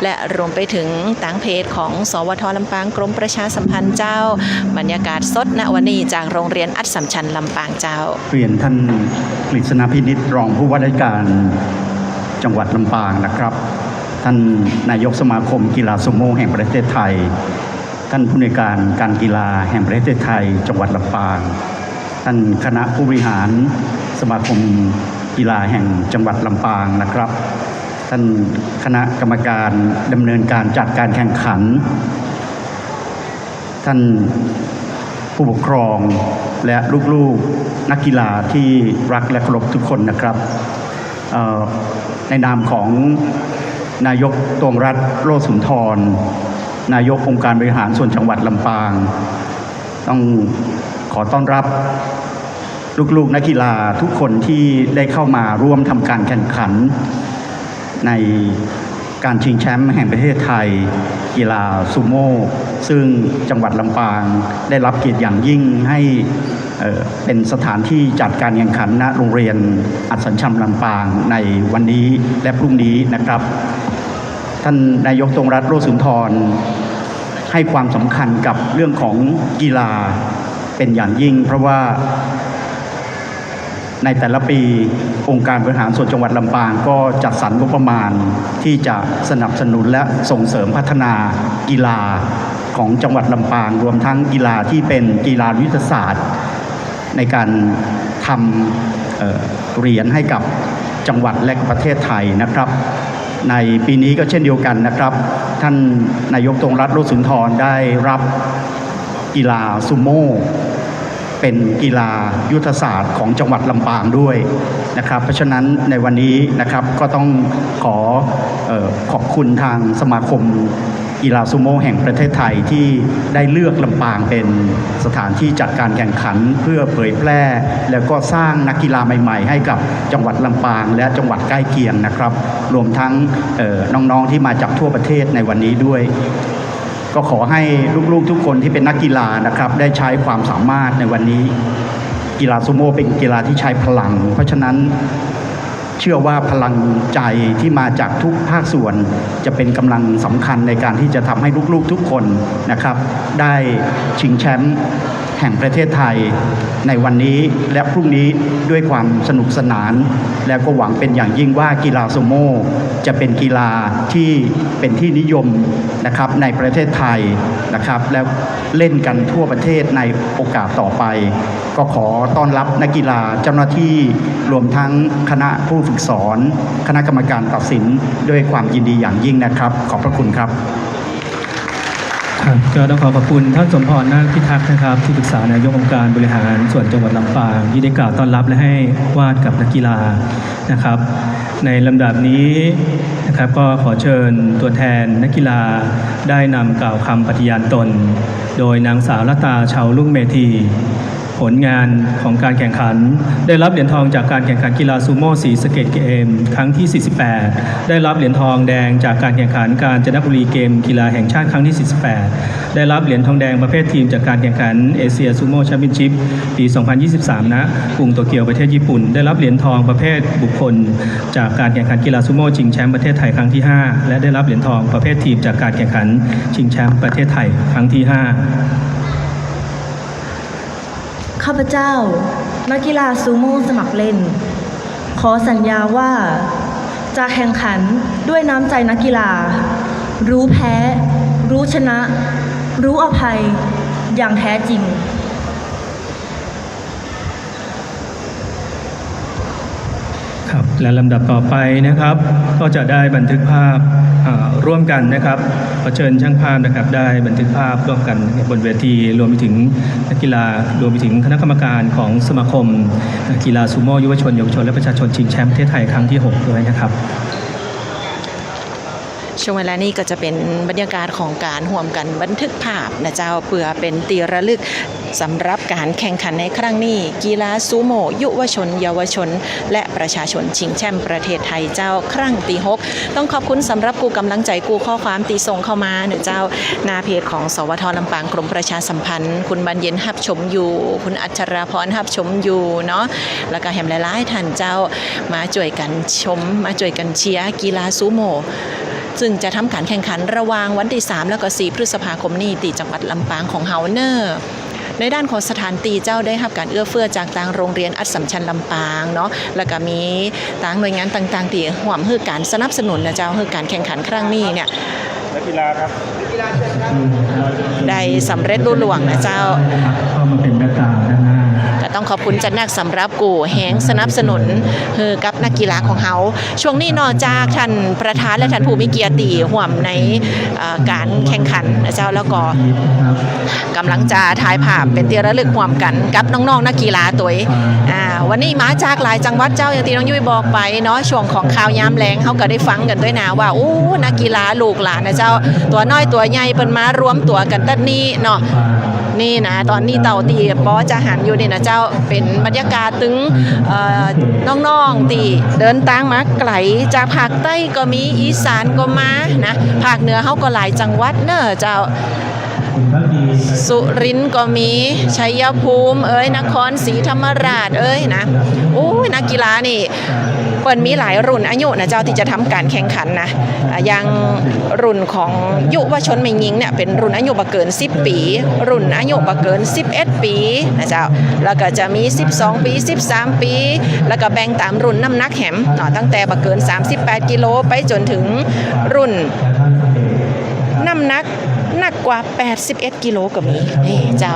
และรวมไปถึงทางเพจของสวท.ลำปางกรมประชาสัมพันธ์เจ้าบรรยากาศสดณวันนี้จากโรงเรียนอัสสัมชัญลำปางเจ้าเรียนท่านกฤษณพินิจรองผู้ว่าราชการจังหวัดลำปางนะครับท่านนายกสมาคมกีฬาซูโม่แห่งประเทศไทยท่านผู้ในวยการการกีฬาแห่งประเทศไทยจังหวัดลำปางท่านคณะผู้บริหารสมาคมกีฬาแห่งจังหวัดลำปางนะครับท่านคณะกรรมการดำเนินการจัดการแข่งขันท่านผู้ปกครองและลูกๆนักกีฬาที่รักและเคารพทุกคนนะครับในนามของนายกตวงรัตน์โลสุนทรนายกองค์การบริหารส่วนจังหวัดลำปางต้องขอต้อนรับลูกๆนักกีฬาทุกคนที่ได้เข้ามาร่วมทำการแข่งขันในการชิงแชมป์แห่งประเทศไทยกีฬาซูโม่ซึ่งจังหวัดลำปางได้รับเกียรติอย่างยิ่งให้เป็นสถานที่จัดการแข่งขันณโรงเรียนอัสสัมชัญลำปางในวันนี้และพรุ่งนี้นะครับท่านนายกตวงรัตน์โลสุนทรให้ความสำคัญกับเรื่องของกีฬาเป็นอย่างยิ่งเพราะว่าในแต่ละปีองค์การบริหารส่วนจังหวัดลำปางก็จัดสรรงบประมาณที่จะสนับสนุนและส่งเสริมพัฒนากีฬาของจังหวัดลำปางรวมทั้งกีฬาที่เป็นกีฬายุทธศาสตร์ในการทำเหรียญให้กับจังหวัดและประเทศไทยนะครับในปีนี้ก็เช่นเดียวกันนะครับท่านนายกตวงรัตน์โลสุนทรได้รับกีฬาซูโม่เป็นกีฬายุทธศาสตร์ของจังหวัดลำปางด้วยนะครับเพราะฉะนั้นในวันนี้นะครับก็ต้องขอบคุณทางสมาคมกีฬาซูโม่แห่งประเทศไทยที่ได้เลือกลำปางเป็นสถานที่จัดการแข่งขันเพื่อเผยแพร่แล้วก็สร้างนักกีฬาใหม่ๆให้กับจังหวัดลำปางและจังหวัดใกล้เคียงนะครับรวมทั้งน้องๆที่มาจากทั่วประเทศในวันนี้ด้วยก็ขอให้ลูกๆทุกคนที่เป็นนักกีฬานะครับได้ใช้ความสามารถในวันนี้กีฬาซูโม่เป็นกีฬาที่ใช้พลังเพราะฉะนั้น เชื่อว่าพลังใจที่มาจากทุกภาคส่วนจะเป็นกำลังสำคัญในการที่จะทำให้ลูกๆทุกคนนะครับได้ชิงแชมป์แห่งประเทศไทยในวันนี้และพรุ่งนี้ด้วยความสนุกสนานและก็หวังเป็นอย่างยิ่งว่ากีฬาซูโม่จะเป็นกีฬาที่เป็นที่นิยมนะครับในประเทศไทยนะครับแล้วเล่นกันทั่วประเทศในโอกาสต่อไปก็ขอต้อนรับนักกีฬาเจ้าหน้าที่รวมทั้งคณะผู้ฝึกสอนคณะกรรมการตัดสินด้วยความยินดีอย่างยิ่งนะครับขอบพระคุณครับก็ต้องขอบคุณท่านสมพร นาคพิทักษ์นะครับที่ปรึกษานายกองค์การบริหารส่วนจังหวัดลำปางที่ได้กล่าวต้อนรับและให้วาดกับนักกีฬานะครับในลำดับนี้นะครับก็ขอเชิญตัวแทนนักกีฬาได้นำกล่าวคำปฏิญาณตนโดยนางสาวรัตาชาวลุ่งเมธีผลงานของการแข่งขันได้รับเหรียญทองจากการแข่งขันกีฬาซูโม่ศรีสะเกษเกมครั้งที่ 48ได้รับเหรียญทองแดงจากการแข่งขันกาญจนบุรีเกมกีฬาแห่งชาติครั้งที่ 48ได้รับเหรียญทองแดงประเภททีมจากการแข่งขันเอเชียซูโม่แชมเปี้ยนชิพปี 2023 ณ กรุงโตเกียวประเทศญี่ปุ่นได้รับเหรียญทองประเภทบุคคลจากการแข่งขันกีฬาซูโม่ชิงแชมป์ประเทศไทยครั้งที่ 5และได้รับเหรียญทองประเภททีมจากการแข่งขันชิงแชมป์ประเทศไทยครั้งที่ 5ข้าพเจ้านักกีฬาซูโม่สมัครเล่นขอสัญญาว่าจะแข่งขันด้วยน้ำใจนักกีฬารู้แพ้รู้ชนะรู้อภัยอย่างแท้จริงครับและลำดับต่อไปนะครับก็จะได้บันทึกภาพร่วมกันนะครับขอเชิญช่างภาพนะครับได้บันทึกภาพร่วมกันบนเวทีรวมไปถึงนักกีฬารวมไปถึงคณะกรรมการของสมาคมกีฬาซูโม่ยุวชนเยาวชนและประชาชนชิงแชมป์ประเทศไทยครั้งที่ 6ด้วยนะครับช่วงเวลานี้ก็จะเป็นบรรยากาศของการร่วมกันบันทึกภาพนะเจ้าเพื่อเป็นตีระลึกสำหรับการแข่งขันในครั้งนี้กีฬาซูโม่ยุวชนเยาวชนและประชาชนชิงแชมป์ประเทศไทยเจ้าครั้งที่ 6ต้องขอบคุณสำหรับกูกำลังใจกูข้อความตีส่งเข้ามาเนะเจ้าหน้าเพจของสวทลำปางกรมประชาสัมพันธ์คุณบรรเย็นฮับชมอยู่คุณอัชราพรฮับชมอยู่เนาะแล้วก็แหมหลายๆท่านเจ้ามาช่วยกันชมมาช่วยกันเชียร์กีฬาซูโม่ซึ่งจะทำการแข่งขันระหว่างวันที่ 3 แล้วก็ 4 พฤษภาคมนี้ที่จังหวัดลำปางของเฮาเนอร์ในด้านของสถานที่เจ้าได้รับการเอื้อเฟื้อจากทางโรงเรียนอัสสัมชัญลำปางเนาะแล้วก็มีทางหน่วยงานต่างๆที่ร่วมให้การสนับสนุนนะเจ้าให้การแข่งขันครั้งนี้เนี่ยนักกีฬาครับได้สำเร็จรุ่ล่วงนะเจ้าเข้ามาเป็นนักกีฬาด้านหน้าก็ต้องขอบคุณจัดนักสำหรับกูแหงสนับสนุนให้กับนักกีฬาของเฮาช่วงนี้นอกจากท่านประธานและท่านผู้มีเกียรติร่วมในการแข่งขันนะเจ้าแล้วก็กำลังจะถ่ายภาพเป็นที่ระลึกร่วมกันกับน้องๆนักกีฬาตัววันนี้มาจากหลายจังหวัดเจ้าอย่างที่น้องยุ้ยบอกไปเนาะช่วงของข่าวยามแรงเขาก็ได้ฟังกันด้วยนะว่าโอ้นักกีฬาลูกหลานนะเจ้าตัวน้อยตัวใหญ่เพิ่นมารวมตัวกันตัดนี้เนาะนี่นะตอนนี้เต่าตีปอจะหันอยู่นี่นะเจ้าเป็นบรรยากาศถึงน้องๆตีเดินทางมาไกลจากภาคใต้ก็มีอีสานก็มานะภาคเหนือเขาก็หลายจังหวัดเนอะเจ้าสุรินทร์ก็มีชัยภูมินครศรีธรรมราชนะโอ้ยนักกีฬานี่เปิดมีหลายรุ่นอายุนะเจ้าที่จะทำการแข่งขันนะอย่างรุ่นของยุวชนไม่ยิงเนี่ยเป็นรุ่นอายุบ่เกิน10ปีรุ่นอายุบ่เกิน11ปีนะเจ้าแล้วก็จะมี12ปี13ปีแล้วก็แบ่งตามรุ่นน้ำหนักแหมเนาะตั้งแต่บ่เกิน38กิโลไปจนถึงรุ่นน้ำหนักกว่า81กิโลก็มีนี่เจ้า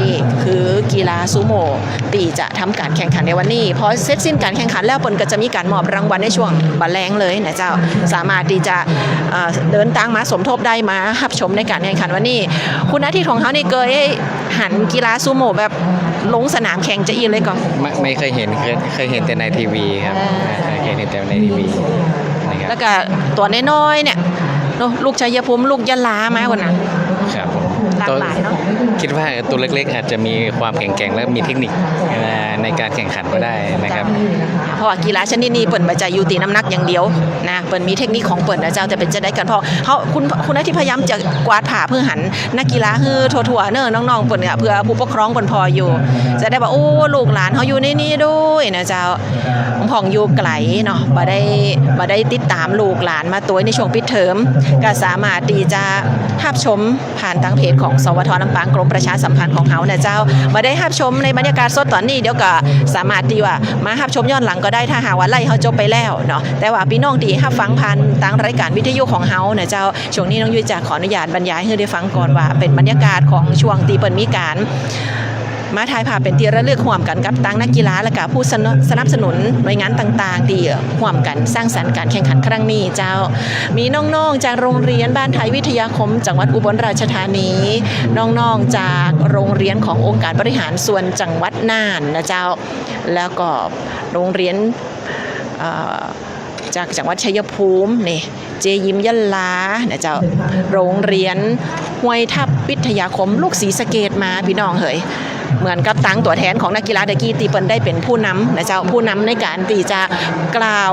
นี่คือกีฬาซูโม่ตีจะทำการแข่งขันในวันนี้พอเสร็จสิ้นการแข่งขันแล้วเปิ้นก็จะมีการมอบรางวัลในช่วงบ่แลงเลยนะเจ้าสามารถที่จะเดินทางมาสมทบได้มารับชมในการแข่งขันวันนี้คุณอาทิตย์ของเขานี่เคยหันกีฬาซูโม่แบบลงสนามแข่งจะอีเลยก่อนไม่เคยเห็นเคยเห็นแต่ในทีวีครับเคยเห็นแต่ในทีวีแล้วก็ตัวน้อยๆเนี่ยลูกชัยภูมิลูกยะลามาก่อนนะครับ หลากหลายเนาะ คิดว่าตัวเล็กๆ อาจจะมีความแข็งแกร่งและมีเทคนิคในการแข่งขันก็ได้นะครับ เพราะว่ากีฬาชนิดนี้เปิ่นมาจะอยู่ตีน้ำหนักอย่างเดียวนะเปิ่นมีเทคนิคของเปิ่นนะเจ้าแต่เป็นจะได้กันเพราะเขาคุณอาทิตย์พยายามจะกวาดผ่าเพื่อหันนักกีฬาฮือทั่วๆเนอะน้องๆเปิ่นเนี่ยเพื่อผู้ปกครองเปิ่นพออยู่ จะได้ว่าโอ้ลูกหลานเขาอยู่ในนี้ด้วยนะเจ้าพ่องอยู่ไกลเนาะบ่ได้ติดตามลูกหลานมาตัวในช่วงปิดเทอมก็สามารถที่จะรับชมผ่านทางเพจของสวทลำปางกรมประชาสัมพันธ์ของเฮานะเจ้าบ่ได้รับชมในบรรยากาศสดตอนนี้เดี๋ยวก็สามารถที่ว่ามารับชมย้อนหลังก็ได้ถ้าหากว่าไล่เฮาจบไปแล้วเนาะแต่ว่าพี่น้องที่รับฟังผ่านทางรายการวิทยุของเฮานะเจ้าช่วงนี้น้องยุ้ยจะขออนุญาตบรรยายให้ได้ฟังก่อนว่าเป็นบรรยากาศของช่วงที่เปิดมีการมาถ่ายภาพเป็นที่ระลึกร่วมกันกับตั้งนักกีฬาและกับผู้สนับสนุนหน่วยงานต่างๆที่ร่วมกันสร้างสรรค์การแข่งขันครั้งนี้เจ้ามีน้องๆจากโรงเรียนบ้านไทยวิทยาคมจังหวัดอุบลราชธานีน้องๆจากโรงเรียนขององค์การบริหารส่วนจังหวัดน่านนะเจ้าแล้วก็โรงเรียนจากจังหวัดชัยภูมินี่เจยิมยะลานะเจ้าโรงเรียนห้วยทับวิทยาคมลูกศรีสะเกษมาพี่น้องเฮ้ยเหมือนกับตั้งตัวแทนของนักกีฬาตะกี้ตีเปิ้นได้เป็นผู้นำนะเจ้าผู้นำในการที่จะกล่าว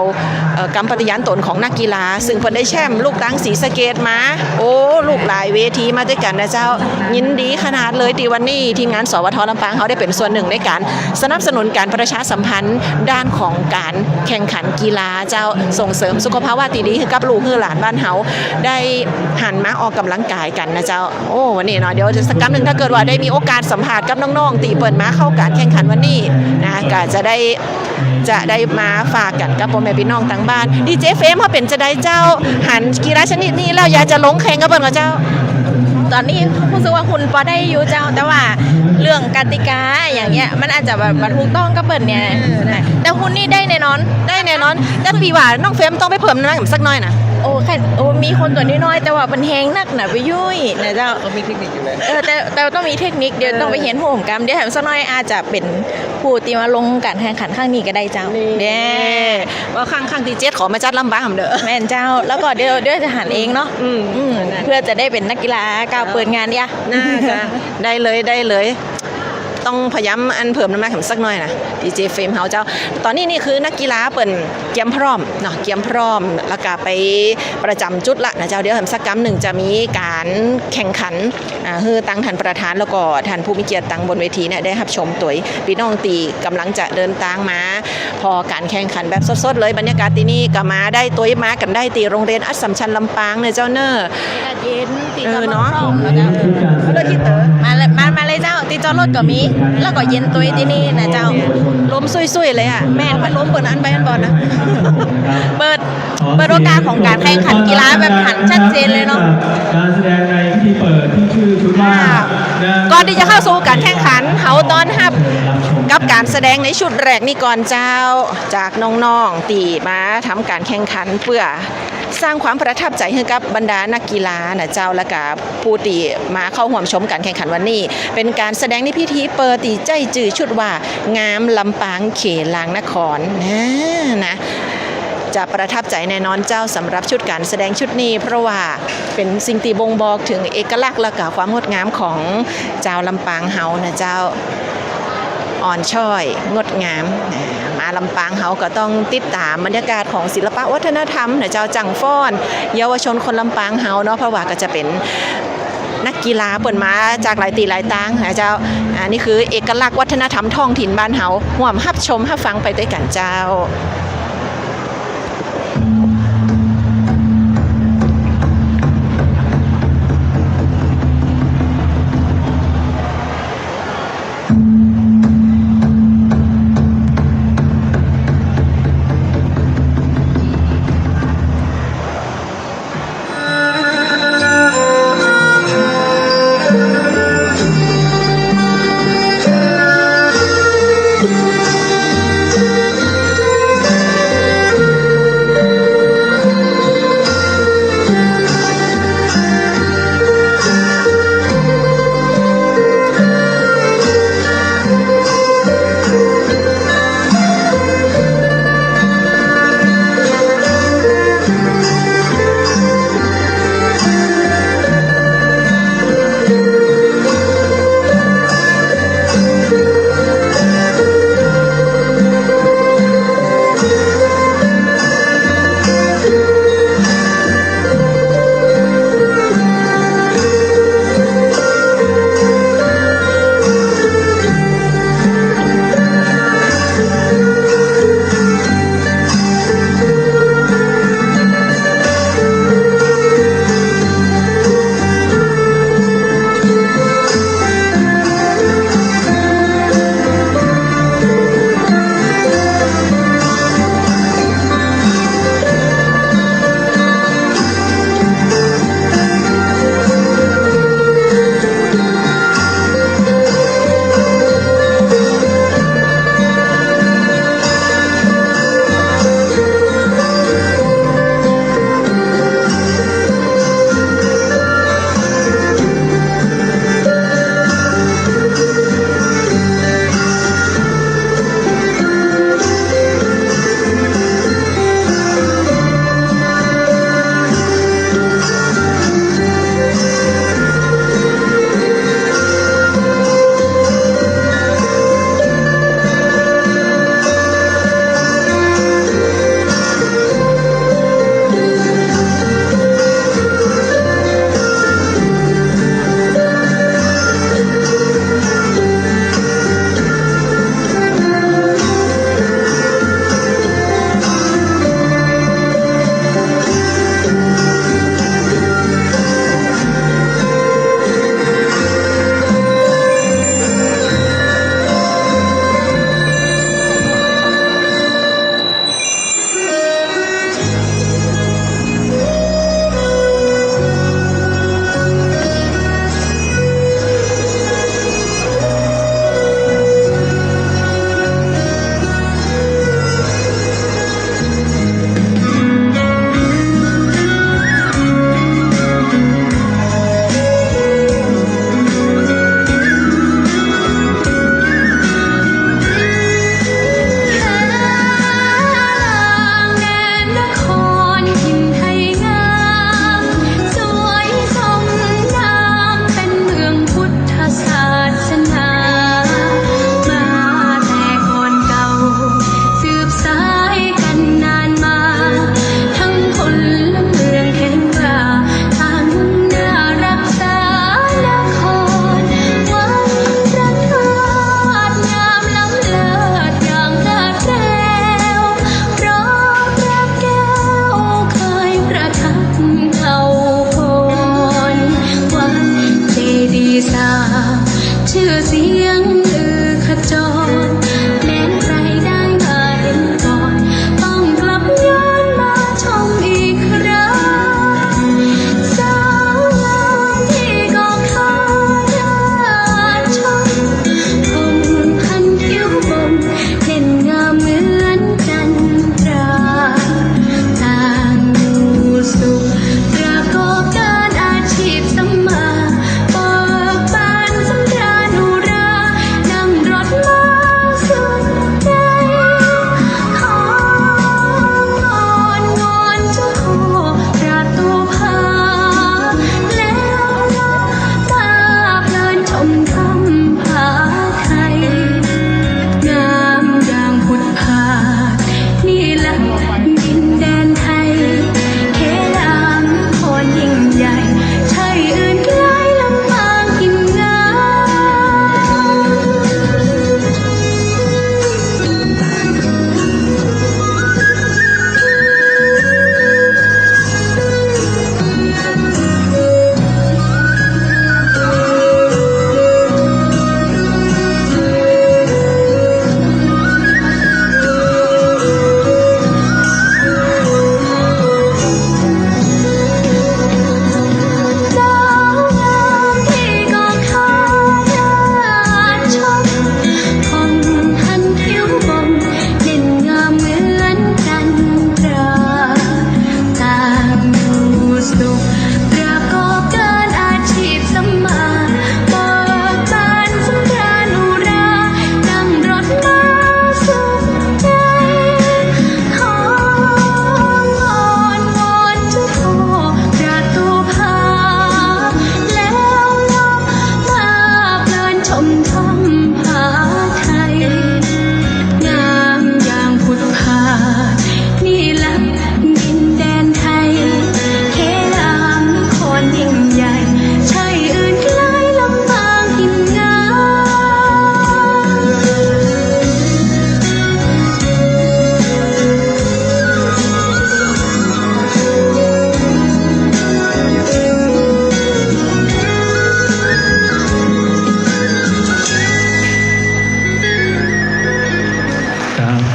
คำปฏิญาณตนของนักกีฬาซึ่งเปิ้นได้แชมป์ลูกตั้งศรีสะเกษมาโอ้ลูกหลายเวทีมาด้วยกันนะเจ้ายินดีขนาดเลยที่วันนี้ทีมงานสวทลำปางเขาได้เป็นส่วนหนึ่งในการสนับสนุนการประชาสัมพันธ์ด้านของการแข่งขันกีฬาเจ้าส่งเสริมสุขภาพที่ดีให้กับลูกหลานบ้านเฮาได้หันมาออกกำลังกายกันนะเจ้าโอ้วันนี้เนาะเดี๋ยวสักครั้งหนึ่งถ้าเกิดว่าได้มีโอกาสสัมภาษณ์กับน้องๆตีเปิดมาเข้าการแข่งขันวันนี้นะก็จะได้มาฝากกันกับพ่อแม่พี่น้องต่างบ้านดีเจเฟมเขาเป็นจะได้เจ้าหันกีฬาชนิดนี้แล้วอยากจะลงแข่งกับเปิ้นกับเจ้าตอนนี้รู้สึกว่าคุณพอได้อยู่เจ้าแต่ว่าเรื่องกติกาอย่างเงี้ยมันอาจจะแบบถูกต้องก็เปิดเนี่ยแต่คุณนี่ได้แน่นอนแต่พี่ว่าน้องเฟมต้องไปเพิ่มน้ำหนักสักหน่อยนะโอ้แค่มีคนตัวน้อยๆแต่ว่าเป็นแหงนักหนาไปยุ่ยนะเจ้ามีเทคนิคอยู่เลยแต่ต้องมีเทคนิคเดี๋ยวต้องไปเห็นผู้ผมกรรมเดี๋ยวแถมสักหน่อยอาจจะเป็นผู้ที่มาลงการแข่งขันข้างนี้ก็ได้เจ้าเนี่ยว่าข้างที่7ขอมาจัดลำบากเด้อแม่นเจ้าแล้วก็เดี๋ยวจะหันเองเนาะเพื่อจะได้เป็นนักกีฬาก้าวเปิดงานเนี่ยน่าจะได้เลยต้องพยายามเพิ่มน้ำหนักสักหน่อยนะดีเจเฟมเฮาเจ้าตอนนี้นี่คือนักกีฬาเปิ่นเกียมพร้อมเนาะเกียมพร้อมแล้วก็ไปประจำจุดละนะเจ้าเดี๋ยวสักกำหนึ่งจะมีการแข่งขันคือตั้งท่านประธานแล้วก็ท่านผู้มีเกียรติตั้งบนเวทีเนี่ยได้รับชมตัวพี่น้องตีกำลังจะเดินทางมาพอการแข่งขันแบบสดๆเลยบรรยากาศที่นี่ก็มาได้ตัวมากันได้ตีโรงเรียนอัสสัมชัญลำปางเนี่ยเจ้าเนอร์เย็นตีจอดรถ เนาะ มาเลยเจ้าตีจอดรถก็มีแล้วก็เย็นตัวที่นี่นะเจ้าล้มซุยๆเลยอ่ะแม่มันล้มเปิดอันไปอันบอลนะเปิดโอกาสของการแข่งขันกีฬาแบบหันชัดเจนเลยเนาะการแสดงในพิธีเปิดที่ชื่อชุดว่าก่อนที่จะเข้าสู่การแข่งขันเขาต้อนรับกับการแสดงในชุดแรกนี่ก่อนเจ้าจากน้องๆตีมาทำการแข่งขันเพื่อสร้างความประทับใจให้กับบรรดานักกีฬานะเจ้าและกับผู้ตีมาเข้าร่วมชมการแข่งขันวันนี้เป็นการแสดงในพิธีเปิดตีใจจื่อชุดว่างามลำปางเขลางนครนะจะประทับใจแน่นอนเจ้าสำหรับชุดการแสดงชุดนี้เพราะว่าเป็นสิ่งที่บ่งบอกถึงเอกลักษณ์และกับความงดงามของเจ้าลำปางเฮานะเจ้าอ่อนช้อยงดงามมาลำปางเฮาก็ต้องติดตามบรรยากาศของศิลปะวัฒนธรรมนะเจ้าจังฟ้อนเยาวชนคนลำปางเฮาเนาะเพราะว่าก็จะเป็นนักกีฬาเปิ่นมาจากหลายตีหลายต่างนะเจ้าอันนี้คือเอกลักษณ์วัฒนธรรมท้องถิ่นบ้านเฮาร่วมรับชมรับฟังไปด้วยกันเจ้า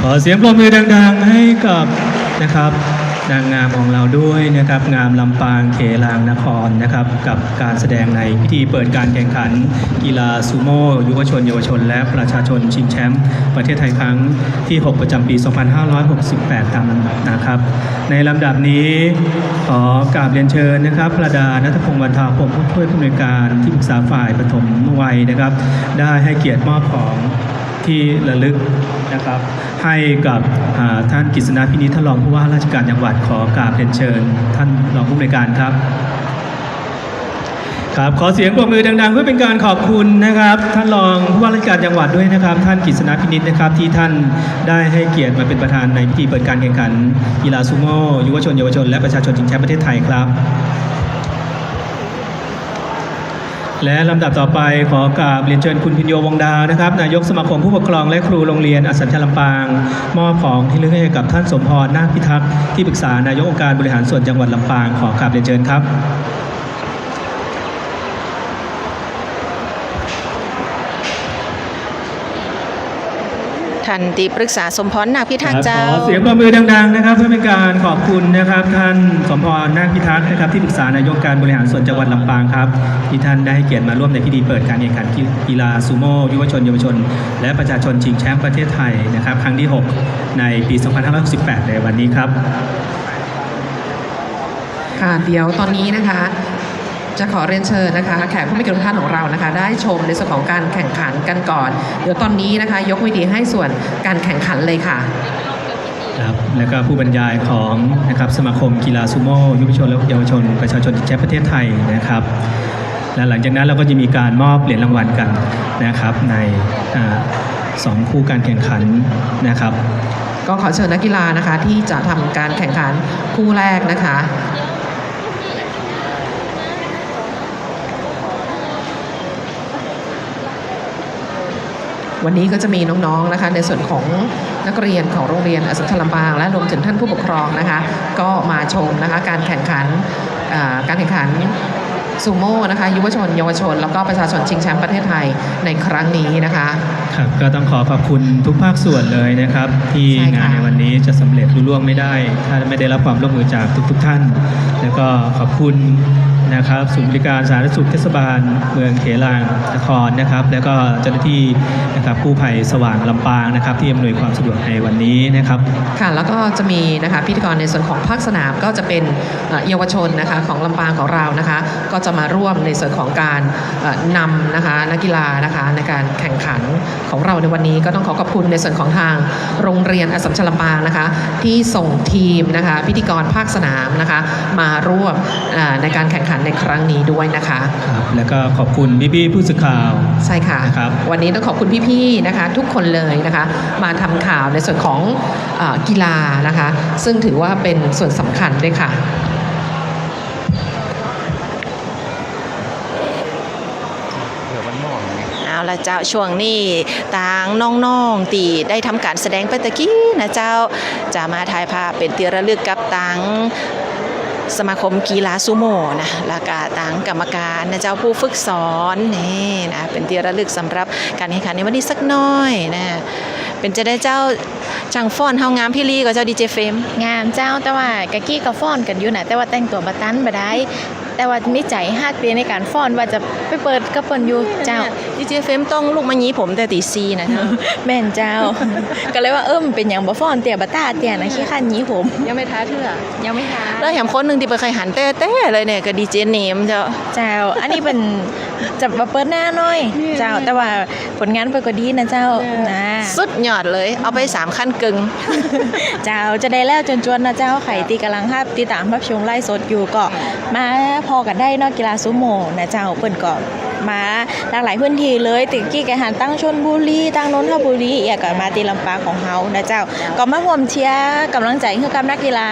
ขอเสียงปรบมือดังๆให้กับนะครับนางงามของเราด้วยนะครับงามลำปางเขลางนครนะครับกับการแสดงในพิธีเปิดการแข่งขันกีฬาซูโม่ยุวชนเยาวชนและประชาชนชิงแชมป์ประเทศไทยครั้งที่ 6 ประจำปี 2568 ตามลำดับนะครับในลำดับนี้ขอกราบเรียนเชิญนะครับประดาณัฐพงศ์วรรณาพงศ์ผู้ช่วยผู้อำนวยการที่ปรึกษาฝ่ายปฐมวัยนะครับได้ให้เกียรติมอบของที่ระลึกนะครับให้กับท่านกฤษณะพินิจท่านรองผู้ว่าราชการจังหวัดขอกราบเรียนเชิญท่านรองผู้อำนวยการครับครับขอเสียงปรบมือดังๆเพื่อเป็นการขอบคุณนะครับท่านรองผู้ว่าราชการจังหวัดด้วยนะครับท่านกฤษณะพินิจนะครับที่ท่านได้ให้เกียรติมาเป็นประธานในพิธีเปิดการแข่งขันกีฬาซูโม่ยุวชนเยาวชนและประชาชนชิงแชมป์ประเทศไทยครับและลำดับต่อไปขอกราบเรียนเชิญคุณพิญโยวงดาวนะครับนายกสมาคมผู้ปกครองและครูโรงเรียนอัสสัมชัญลำปางมอบของที่ระลึกให้กับท่านสมพรนาคพิทักษ์ที่ปรึกษานายกองค์การบริหารส่วนจังหวัดลำปางขอกราบเรียนเชิญครับท่านที่ปรึกษาสมพรนาคพิทักษ์เจ้า ขอเสียงปรบมือดังๆนะครับเพื่อเป็นการขอบคุณนะครับท่านสมพรนาคพิทักษ์นะครับที่ปรึกษานายกการบริหารส่วนจังหวัดลำปางครับที่ท่านได้ให้เกียรติมาร่วมในพิธีเปิดการแข่งขันกีฬาซูโม่ยุวชนเยาวชนและประชาชนชิงแชมป์ประเทศไทยนะครับครั้งที่ 6 ในปี 2568 ในวันนี้ครับค่ะเดี๋ยวตอนนี้นะคะจะขอเรียนเชิญนะคะแขกผู้มีเกียรติทุกท่านของเรานะคะได้ชมในส่วนของการแข่งขันกันก่อนเดี๋ยวตอนนี้นะคะยกวิธีให้ส่วนการแข่งขันเลยค่ะครับและก็ผู้บรรยายของนะครับสมาคมกีฬาซูโม่ยุวชนและเยาวชนประชาชนชิงแชมป์ประเทศไทยนะครับและหลังจากนั้นเราก็จะมีการมอบเหรียญรางวัลกันนะครับใน2 คู่การแข่งขันนะครับก็ขอเชิญนักกีฬานะคะที่จะทำการแข่งขันคู่แรกนะคะวันนี้ก็จะมีน้องๆนะคะในส่วนของนักเรียนของโรงเรียนอัสสัมชัญลำปางและรวมถึงท่านผู้ปกครองนะคะก็มาชมนะคะการแข่งขันซูโม่นะคะยุวชนเยาวชนแล้วก็ประชาชนชิงแชมป์ประเทศไทยในครั้งนี้นะคะครับก็ต้องขอบคุณทุกภาคส่วนเลยนะครับที่งานในวันนี้จะสำเร็จลุล่วงไม่ได้ถ้าไม่ได้รับความร่วมมือจากทุกท่านแล้วก็ขอบคุณนะครับศูนย์บริการสาธารณสุขเทศบาลเมืองเขลางนครนะครับแล้วก็เจ้าหน้าที่นะครับกู้ภัยสว่างลำปางนะครับที่อำนวยความสะดวกในวันนี้นะครับค่ะแล้วก็จะมีนะคะพิธีกรในส่วนของภาคสนามก็จะเป็นเยาวชนนะคะของลำปางของเรานะคะก็จะมาร่วมในส่วนของการนำนะคะนักกีฬานะคะในการแข่งขันของเราในวันนี้ก็ต้องขอบคุณในส่วนของทางโรงเรียนอัสสัมชัญลำปางนะคะที่ส่งทีมนะคะพิธีกรภาคสนามนะคะมาร่วมในการแข่งขันในครั้งนี้ด้วยนะคะครับแล้วก็ขอบคุณพี่ๆผู้สื่อข่าวใช่ค่ะครับวันนี้ต้องขอบคุณพี่ๆนะคะทุกคนเลยนะคะมาทำข่าวในส่วนของกีฬานะคะซึ่งถือว่าเป็นส่วนสำคัญด้วยค่ะเอาละเจ้าช่วงนี้ต่างน้องๆตีได้ทำการแสดงไปตะกี้นะเจ้าจะมาถ่ายภาพเป็นที่ระลึกกับต่างสมาคมกีฬาซูโม่นะแล้วก็ต่างกรรมการนะเจ้าผู้ฝึกสอนนี่นะเป็นที่ระลึกสำหรับการแข่งขันในวันนี้สักน้อยนะเป็นจะได้เจ้าจังฟ้อนเฮางามพี่ลีกับเจ้าดีเจเฟมงามเจ้าแต่ว่ากะกี้ก็ฟ้อนกันอยู่นะแต่ว่าแต่งตัวบะตันบ่ได้แต่ว่ามีใจฮักเรียนในการฟ้อนว่าจะไปเปิดกระเปิ้นอยู่เจ้าดีเจเฟมต้องลูกมายีผมแต่ตีซีนะแม่นเจ้าก็เลยว่ามันเป็นอย่างบ่ฟ้อนเตี่ยบ่ตาเตี่ยนะขี้คันยีผมยังไม่ท้าเถื่อยังไม่ท้าแล้วแถมคนนึงที่ไปเคยหันเต้ๆเลยเนี่ยก็ดีเจเนมเจ้าอันนี้เป็นจะมาเปิดหน้าหน่อยเจ้าแต่ว่าผลงานเปิดก็ดีนะเจ้านะสุดยอดเลยเอาไป3ขั้นกึ่งเจ้าจะได้แล้วจนนะเจ้าไข่ตีกำลังภาพตีตามภาพชมไล่สดอยู่ก็มาพอกันได้นอกกีฬาซูโม่นะเจ้าเปิดก็มาหลากหลายพื้นที่เลยติกี้แกหันตั้งชลบุรีตั้งนนทบุรีอีกก็มาตีลำปางของเฮานะเจ้าก็มาร่วมเชียร์กำลังใจให้กับนักกีฬา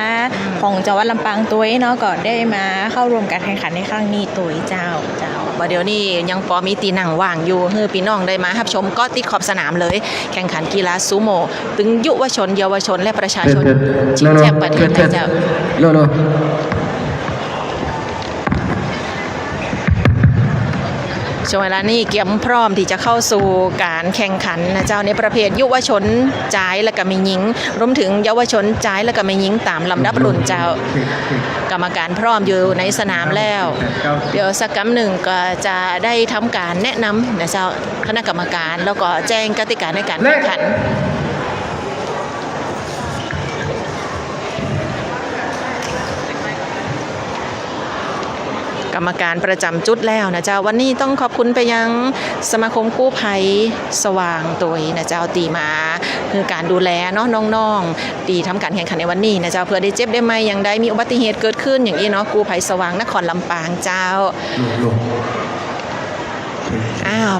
ของจังหวัดลำปางตัวเนาะก็ได้มาเข้าร่วมการแข่งขันในครั้งนี้ตัวเจ้าว่าเดี๋ยวนี้ยังพอมีตีหนังว่างอยู่ให้พี่น้องได้มารับชมก็ติดขอบสนามเลยแข่งขันกีฬาซูโม่ถึงยุวชนเยาวชนและประชาชนชิงแชมป์ประเทศไทยเจ้า ช่วงเวลานี้เกียมพร้อมที่จะเข้าสู่การแข่งขันนะเจ้าในประเภทยุวชนชายและก็มีหญิงรวมถึงเยาวชนชายและก็มีหญิงตามลำดับรุ่นเจ้ากรรมการพร้อมอยู่ในสนามแล้วเดี๋ยวสักคำหนึ่งก็จะได้ทำการแนะนำนะเจ้าคณะกรรมการแล้วก็แจ้งกติกาในการแข่งขันกรรมการประจำจุดแล้วนะเจ้าวันนี้ต้องขอบคุณไปยังสมาคมกู้ภัยสว่างตัวนะเจ้าตีมาคือการดูแลเนาะน้องๆตีทำการแข่งขันในวันนี้นะเจ้าเพื่อได้เจ็บได้ไหมอย่างใดมีอุบัติเหตุเกิดขึ้นอย่างนี้เนาะกู้ภัยสว่างนครลำปางเจ้า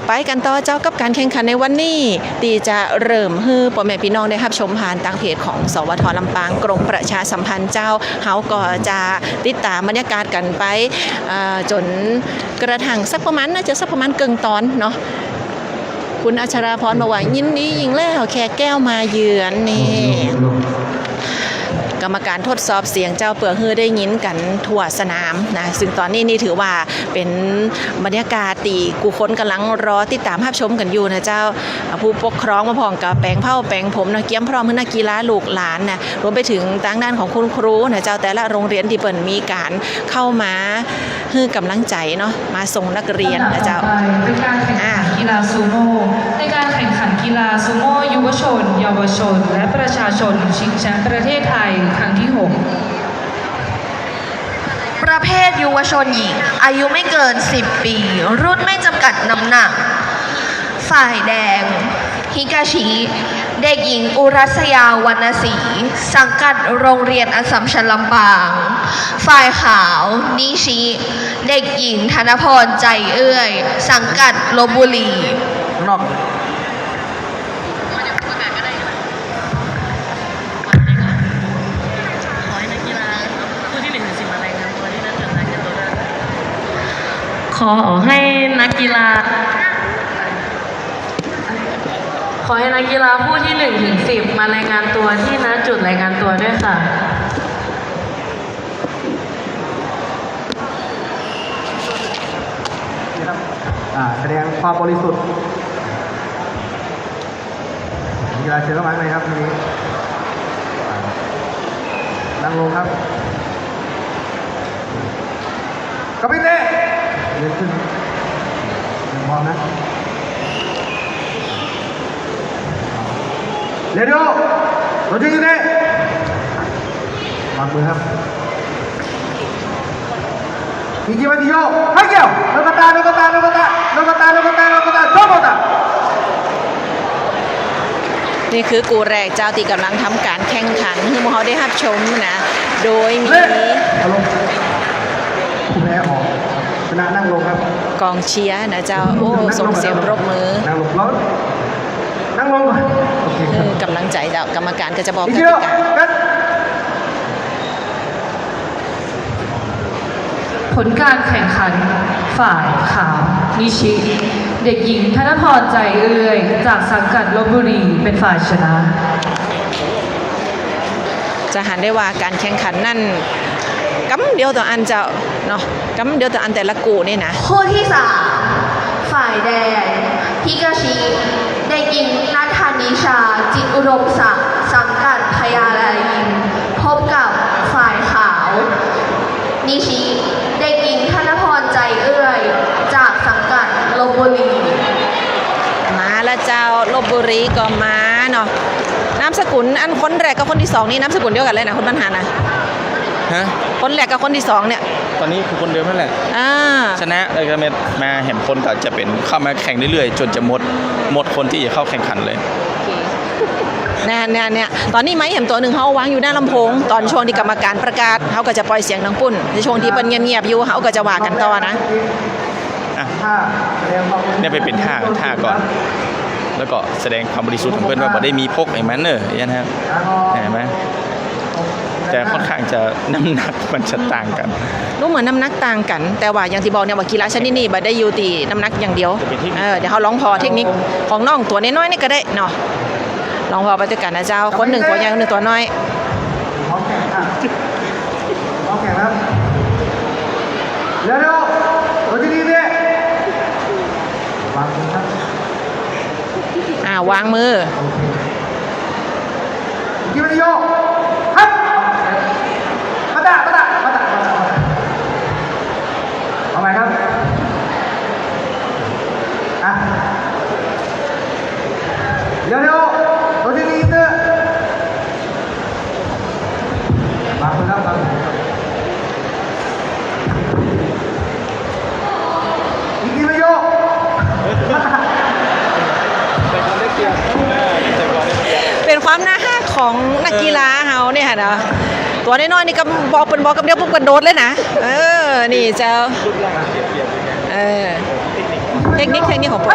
ไปกันต่อเจ้ากับการแข่งขันในวันนี้ตีจะเริ่มให้พ่อแม่พี่น้องได้รับชมผ่านทางเพจของสวท.ลำปางกรมประชาสัมพันธ์เจ้าเฮาก็จะติดตามบรรยากาศกันไปจนกระทั่งสักประมาณน่าจะสักประมาณเกินตอนเนาะคุณอัชราพรบอกว่ายินดียิงแล้วแค่แก้วมาเยือนนี่กรรมการทดสอบเสียงเจ้าเปื่อฮือได้ยินกันทั่วสนามนะซึ่งตอนนี้นี่ถือว่าเป็นบรรยากาศตีกูคนกำลังรอติดตามภาพชมกันอยู่นะเจ้าผู้ปกครองมาพร้อมกับแปลงเผ้าแปลงผมนะเกี้ยมพร้อมให้นักกีฬาลูกหลานนะรวมไปถึงทางด้านของคุณครูนะเจ้าแต่ละโรงเรียนที่เปิดมีการเข้ามาฮือกำลังใจเนาะมาส่งนักเรียนนะเจ้าเป็นการแข่งขันกีฬาซูโม่ในการแข่งขันกีฬาซูโม่ยุวชนเยาวชนและประชาชนชิงแชมป์ประเทศไทยครั้งที่ 6ประเภทยุวชนหญิงอายุไม่เกิน10 ปีรุ่นไม่จำกัดน้ำหนักฝ่ายแดงฮิกาชิเด็กหญิงอุรัสยาวรรณศรีสังกัดโรงเรียนอัสสัมชัญลำปางฝ่ายขาวนิชิเด็กหญิงธนพรใจเอื้อยสังกัดลพบุรีขอให้นักกีฬาผู้ที่1 ถึง 10มารายงานตัวที่ณจุดรายงานตัวด้วยค่ะแสดงความบริสุทธิ์กีฬาเชิญเข้ามาเลยครับทีนี้นั่งลงครับกระปิเต้เดินขึ้นมองนะเร็วๆตัวจริงอยู่นี่วางมือครับอีกกี่วันที่โยให้เกี่ยวโนกตาโตานี่คือกูแรกเจ้าที่กำลังทำการแข่งขันที่เราได้รับชมนะโดยมีผู้แพ้ออกชนะนั่งลงครับกองเชียร์นะเจ้าโอ้ส่งเสียงปรบมือนั่งลงโอเคครับกำลังใจเจ้ากรรมการก็จะบอกกติกาผลการแข่งขันฝ่ายขาวนิชิเด็กหญิงธนพรใจเอื้อยจากสังกัดลพบุรีเป็นฝ่ายชนะจะหันได้ว่าการแข่งขันนั่นกำเดียวต่ออันเจ้าเนาะกำเดียวต่ออันแต่ละกูนี่นะคู่ที่3ฝ่ายแดงฮิกาชิเด็กหญิงนัทธานิชาจิตอุดมศักดิ์สังกัดพยาลายิมพบกับฝ่ายขาวนิชิเด็กหญิงธนพรใจเอื้อยจากสังกัดลพบุรีมาแล้วเจ้าลพบุรีก็มาเนาะนามสกุลอันคนแรกกับคนที่2นี่นามสกุลเดียวกันเลยนะคุณบรรหารนะคนแรกกับคนที่2เนี่ยตอนนี้คือคนเดิมนั่นแหละชนะเลยก็มาเห็นคนก็จะเป็นเข้ามาแข่งเรื่อยๆจนจะหมดคนที่จะเข้าแข่งขันเลยเนี่ยตอนนี้ไม้เห็มตัวหนึ่งเขาวางอยู่หน้าลำโพงตอนช่วงที่กรรมการประกาศเขาก็จะปล่อยเสียงดังปุ้นในช่วงที่เป็นเงียบๆอยู่เขาก็จะว่ากันต่อนะเนี่ยไปเป็นท่าก่อนแล้วก็แสดงความบริสุทธิ์ของเพื่อนว่าบ่ได้มีพกไอ้มันเนอะยันครับเห็นไหมแต่ค่อนข้างจะน้ำหนักมันจะต่างกันรู้เหมือนน้ำหนักต่างกันแต่ว่าอย่างที่บอกเนี่ยว่ากีฬาชนิดนี้บ่ได้อยู่ตีน้ำหนักอย่างเดียวเดี๋ยวเขาลองพอเทคนิคของน้องตัวน้อยๆนี่ก็ได้เนาะลองพอไปด้วยกันนะเจ้าคนหนึ่งตัวใหญ่คนหนึ่งตัวน้อยพร้อมแข่งครับเร็วๆตัวที่ดีเนี่ย วางมือ ยิงไปโยฮับมาตาเอาไหมครับอ่ะเดี๋ยวตัวที่นี่เตอร์มาคุณครับมายิงไปโย เป็นความน่าฮักของนักกีฬาเฮาเนี่ยค่ะเนาะตัวน้อยๆนี่ก็บอกเป็นบอกกับเดียวปุ๊บกันโดดเลยนะนี่เจ้าเทคนิคของผม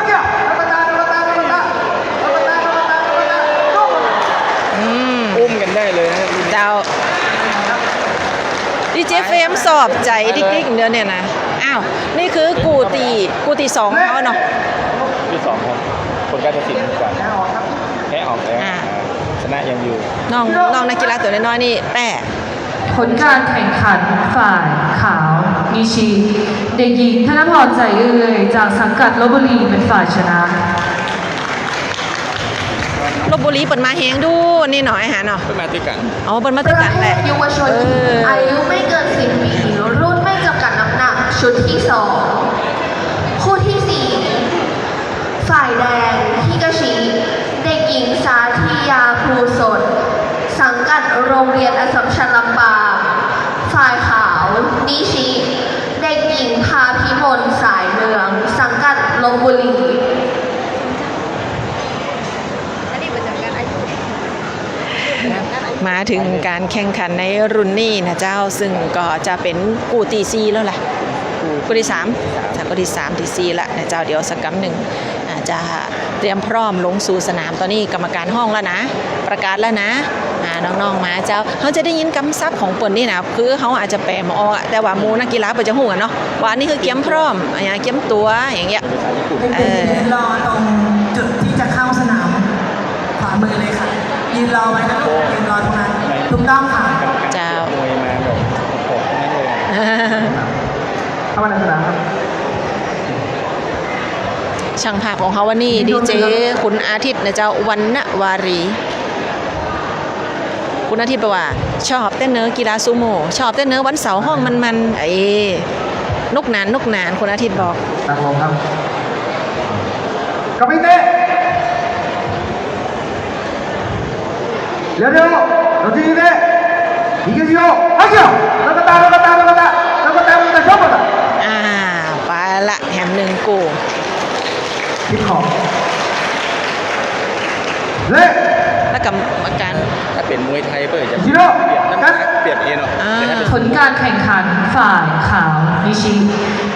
อุ้มกันได้เลยนะ เจ้าดีเจเฟมสอบใจดิ๊กๆเดียวเนี่ยนะอ้าวนี่คือกูตีสองเขาเนาะที่2ครับคนการตัดสินก่อนแพ้ออกแล้วชนะยังอยู่น้องนักกีฬาตัวน้อยๆนี่แป้ ผลการแข่งขันฝ่ายขาวนิชิเด็กหญิงธนพรใจเอ่ยจากสังกัดลพบุรีเป็นฝ่ายชนะลพบุรีเปิดมาแฮงดูนี่หน่อยหาเนาะเปิดมาด้วยกันเปิดมาด้วยกันแหละเยาวชนอายุไม่เกิน10 ปีรุ่นไม่จำกัดน้ำหนักชุดที่2คู่ที่4ฝ่ายแดงฮิกาชิเด็กหญิงสาธิยาภูสดสังกัดโรงเรียนอัสสัมชัญลำปางฝ่ายขาวนิชิเด็กหญิงพาพิมลสายเมืองสังกัดลพบุรีมาถึงการแข่งขันในรุ่นนี้นะเจ้าซึ่งก็จะเป็นกูตีซีแล้วล่ะกูที่3จากกูที่3ที่4ละนะเจ้าเดี๋ยวสักกำหนึ่งจะเตรียมพร้อมลงสู่สนามตอนนี้กรรมการห้องแล้วนะประกาศแล้วนะน้องๆมาเจ้าเขาจะได้ยินคำศัพท์ของเปิ่นนี่นะคือเขาอาจจะแปลมาออกแต่ว่ามูนักกีฬาเปิ่นจะหูกันเนาะว่านี่คือเกียมพร้อมเกียมตัวอย่างเงี้ยรอตรงจุดที่จะเข้าสนามขวามือเลยค่ะยืนรอไว้นะลูกยืนรอตรงนั้นถูกต้องค่ะเจ้าม วยมาแบบโหดๆนั่นเลยเข้ามาในสนามครับช่างภาพของเขาวันนี้ดีเจคุณอาทิตย์นะเจ้าวันณวารีคุณอาทิตย์บอกว่าชอบเต้นเนื้อกีฬาซูโม่ชอบเต้นเนื้อวันเสาร์ห้องมันนกนานคุณอาทิตย์บอกตั้งลงครับกลับไปเตะเร็วเราทีนี้เตะอีกทีเดียวฮัจโยแล้วก็ตามชอบกันไปละแฮมหนึ่งกูทิปขอบเละแล้วกรรมการถ้าเป็นมวยไทยเปิดจะเปรียบเองเนาะผลการแข่งขันฝ่ายขาวนิชิ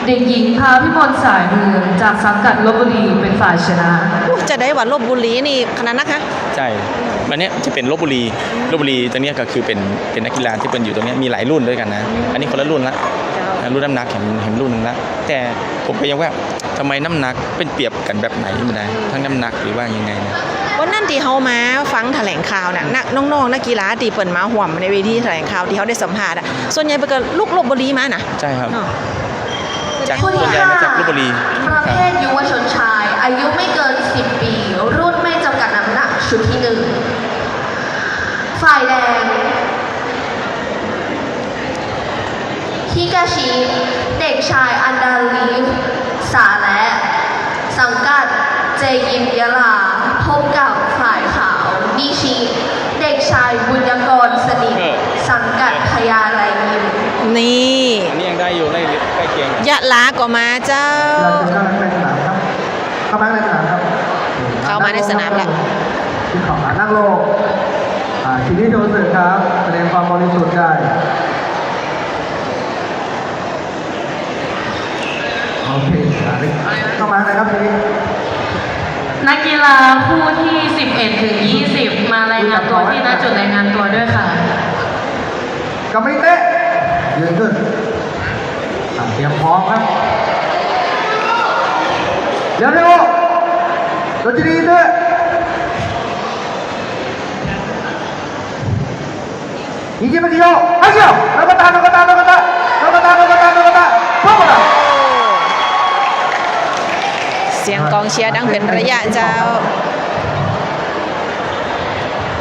เด็กหญิงพาพิมลสายเมืองจากสังกัดลพบุรีเป็นฝ่ายชนะจะได้ว่าลพบุรีนี่ขนาดนักฮะใช่วันนี้จะเป็นลพบุรีตรงนี้ก็คือเป็นนักกีฬาที่เป็นอยู่ตรงนี้มีหลายรุ่นด้วยกันนะอันนี้คนละรุ่นละรุ่นน้ำหนักเห็นรุ่นนึงละแต่ผมก็ยังว่าทำไมน้ำหนักเป็นเปรียบกันแบบไหนไม่ได้ทั้งน้ำหนักหรือว่ายังไงนะวันนั้นที่เขามาฟังแถลงข่าวน่ะน้องๆนักกีฬาที่เปิดมาห่วมในเวทีแถลงข่าวที่เขาได้สัมภาษณ์ส่วนใหญ่เป็นลูกลพบุรีมานะใช่ครับจากส่วนใหญ่มาจากลพบุรีประเภทยุวชนชายอายุไม่เกิน10 ปีรุ่นไม่จำกัดน้ำหนักชุดที่1ฝ่ายแดงฮิกาชิเด็กชายอันดาลีฟสาและสังกัดเจยิมยะลาพบกับฝ่ายขาวนิชิเด็กชายบุญยกรสนิทสังกัดพญาไลยิมนี่อันนี้ยังได้อยู่ใกล้เคียงยะลาก็มาเจ้าเข้ามาในสนามครับเข้ามาในสนามแล้วที่ขอมานั่งลงทีนี้โดนสึกครับแสดงความบริสุทธิ์ได้โอเคเข้ามาเลยครับทีนี้นักกีฬาคู่ที่11 ถึง 20มารายงานตัวที่ณจุดรายงานตัวด้วยค่ะกำไม่เตะยืนขึ้นเตรียมพร้อมครับเร็วโดนจีดีด้วยอีกทีเดียวฮัจโยแล้วก็ตามพวกเราเสียงกองเชียร์ดังเป็นระยะเจ้า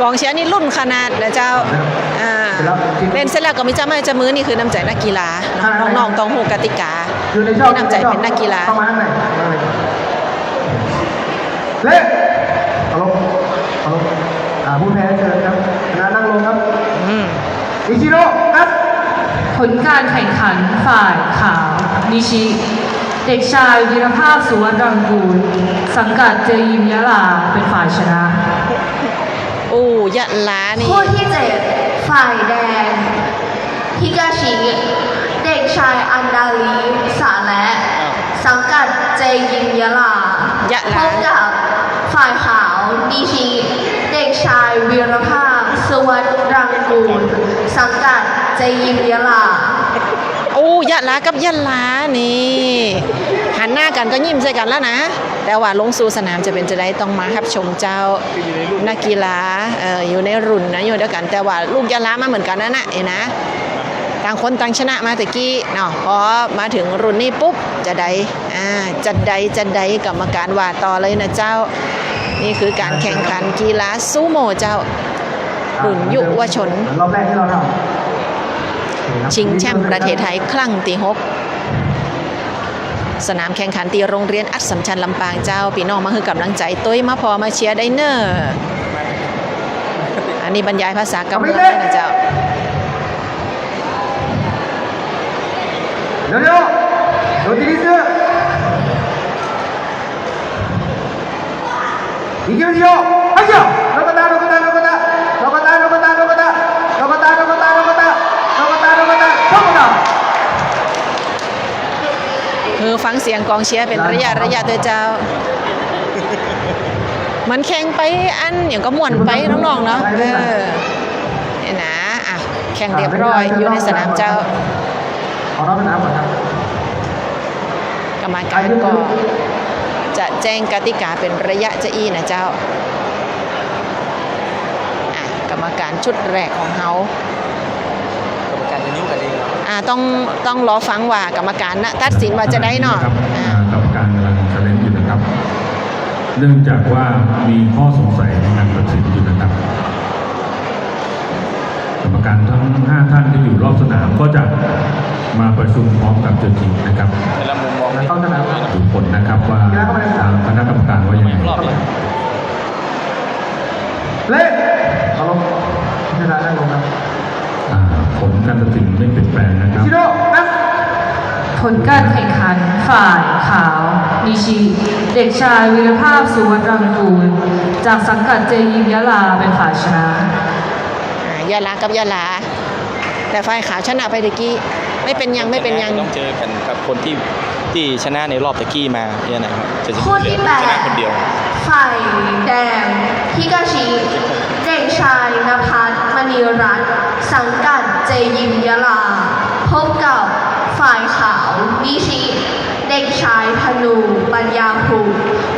กองเชียร์นี่รุ่นขนาดนะเจ้าเล่นเสร็จแล้วก็มีเจ้าแม่เจ้ามือนี่คือน้ำใจนักกีฬาน้องๆต้องหูกติกามีน้ำใจเป็นนักกีฬาเล่เอาลงผู้แพ้เชิญครับนั่งลงครับอิชิโร่ครับผลการแข่งขันฝ่ายขาวนิชิเด็กชายวีรภาพสุวรรณรังกูลสังกัดเจยิมยะลาเป็นฝ่ายชนะยะลานี่คู่ที่7ฝ่ายแดงฮิกาชิเด็กชายอันดาลีสาและสังกัดเจยิมยะลาพบกับฝ่ายขาวนิชิเด็กชายวีรภาพสุวรรณรังกูลสังกัดเจยิมยะลายะลากับยะลานี่หันหน้ากันก็ยิ้มใส่กันแล้วนะแต่ว่าลงสู่สนามจะเป็นจะได้ต้องมาครับชมเจ้านักกีฬาอยู่ในรุ่นนะอยู่เดียวกันแต่ว่าลูกยะลามาเหมือนกันนะเห็นนะต่างคนต่างชนะมาตะกี้เนาะพอมาถึงรุ่นนี้ปุ๊บจะได้กรรมการว่าต่อเลยนะเจ้านี่คือการแข่งขันกีฬาซูโม่เจ้ารุ่นยุวชนรอบแรกที่เราทำชิงแชมป์ประเทศไทยครั้งที่6สนามแข่งขันตีโรงเรียนอัสสัมชัญลำปางเจ้าพี่น้องมาคือกำลังใจตุ้ยมาพอมาเชียร์ได้เนออันนี้บรรยายภาษากำเมืองนะเจ้าเร็วโดนทีนี้เสื้ออีกเดียวไปเจ้าโลกตาฟังเสียงกองเชียร์เป็นระยะเด้อเจ้ามันแข่งไปอันอย่างก็ม่วนไปน้องๆเนาะเนี่ยนะแข่งเรียบร้อยอยู่ในสนามเจ้ากรรมการก็จะแจ้งกติกาเป็นระยะจะนะเจ้ากรรมการชุดแรกของเขาต้องรอฟังว่ากรรมการนะตัดสินว่าจะได้เนาะกรรมการกำลังเฉลยอยู่นะครับเนื่องจากว่ามีข้อสงสัยในการตัดสินอยู่นะครับกรรมการทั้ง5ท่านที่อยู่รอบสนามก็จะมาประชุมพร้อมกับเจ้าทีนะครับดูผลนะครับว่าทางคณะกรรมการว่ายังไงเล่เอาลงชนะได้ลงครับผลการตัดสินไม่เปลี่ยนแปลงนะครับผลการแข่งขันฝ่ายขาวนิชิเด็กชายวีรภาพสุวรรณรังกูลจากสังกัดเจยิมยะลาเป็นฝ่ายชนะยะลากับยะลาแต่ฝ่ายขาวชนะไปตะกี้ไม่เป็นยังต้องเจอกันกับคนที่ชนะในรอบตะกี้มาเนี่ยนะครับคู่ที่8ชนะคนเดียวฝ่ายแดงฮิกาชิเด็กชายณภัสมณีรัตน์สังกัดเจยิมยะลาพบกับฝ่ายขาวนิชิเด็กชายธนูปัญญาภูมิ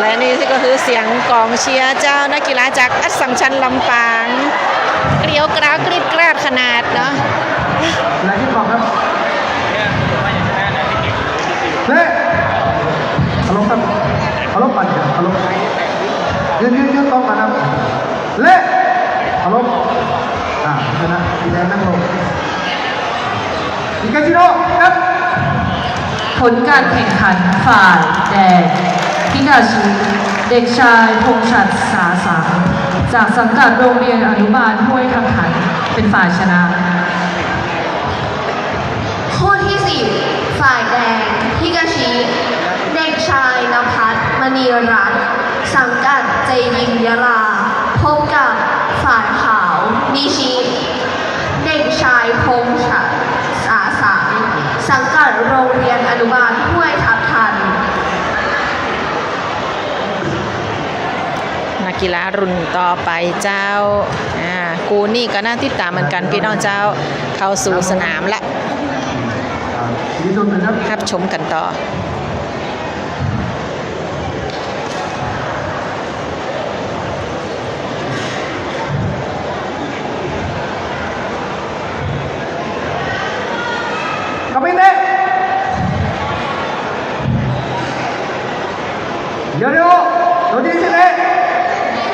และนี่ก็คือเสียงกองเชียร์เจ้านักกีฬาจากอัสสัมชัญลำปางเกลียวกราวกรีดกราดขนาดเนาะ อะไรที่บอกครับเล่เอาลงครับเอาลงก่อนเอาลงยืนตรงกันครับเล่เอาลงชนะสีแดงนั่งลงอิกาจิโร่ครับ ผลการแข่งขันฝ่ายแดงพิกาชิเด็กชายพงษ์ฉัตรสาสางจากสังกัดโรงเรียนอนุบาลห้วยทับทันเป็นฝ่ายชนะ คู่ที่ 10 ฝ่ายแดงฮิกาชิ เด็กชายนภัสมณีรัตน์สังกัดเจยิมยะลา พบกับฝ่ายขาวนิชิ เด็กชายพงษ์ฉัตรสาสางสังกัดโรงเรียนอนุบาลห้วยทับทัน นักกีฬารุ่นต่อไปเจ้ากูนี่ก็น่าติดตามเหมือนกันพี่น้องเจ้าเข้าสู่สนามละรับชมกันต่อ Kapite! Yorio! Lodi sini!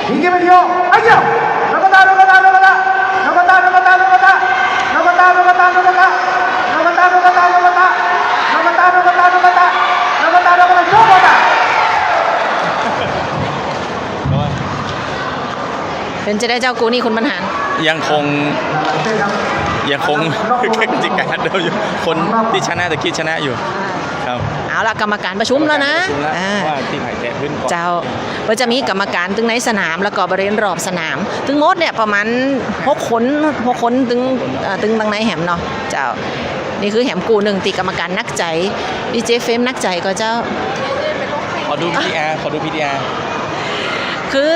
Hingga video! Ayo! Nogata! เป็นจะได้เจ้ากูนี่คุณบรรหาร ยังคงกติกาเดิมอยู่คนที่ชนะแต่คิดชนะอยู่ครับ เอาละกรรมการประชุมแล้วนะ ประชุมแล้ว อ่า ว่าที่ไหนแพ้ขึ้นก่อน เจ้าก็จะมีกรรมการถึงในสนามแล้วก็บริเวณรอบสนามถึงหมดเนี่ยประมาณ6 คนถึงทางในแหมเนาะเจ้านี่คือแหมกูหนึ่งตีกรรมการนักใจดีเจเฟมนักใจก็เจ้า ขอดู PDR คือ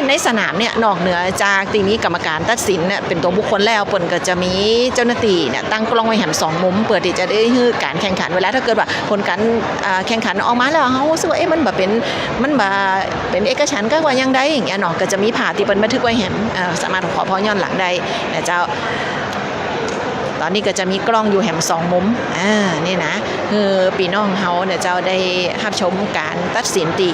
ในสนามเนี่ยนอกเหนือจากตีมีกรรมการตัดสินเนี่ยเป็นตัวบุคคลแล้วเปิ่นก็จะมีเจ้าหน้าที่เนี่ยตั้งกล้องไว้แหม2 มุมเปิดที่จะได้ให้การแข่งขันเวลาถ้าเกิดว่าผลการแข่งขันออกมาแล้วเฮารู้สึกว่ามันแบบเป็นเอกฉันท์ก็ว่ายังได้อย่างเงี้ยเนาะก็จะมีภาพที่เปิ้นบันทึกไว้แหมสามารถขอพอย้อนหลังได้นะเจ้าตอนนี้ก็จะมีกล้องอยู่แหม2 มุมนี่นะคือพี่น้องเฮาเนี่ยเจ้าได้รับชมการตัดสินตี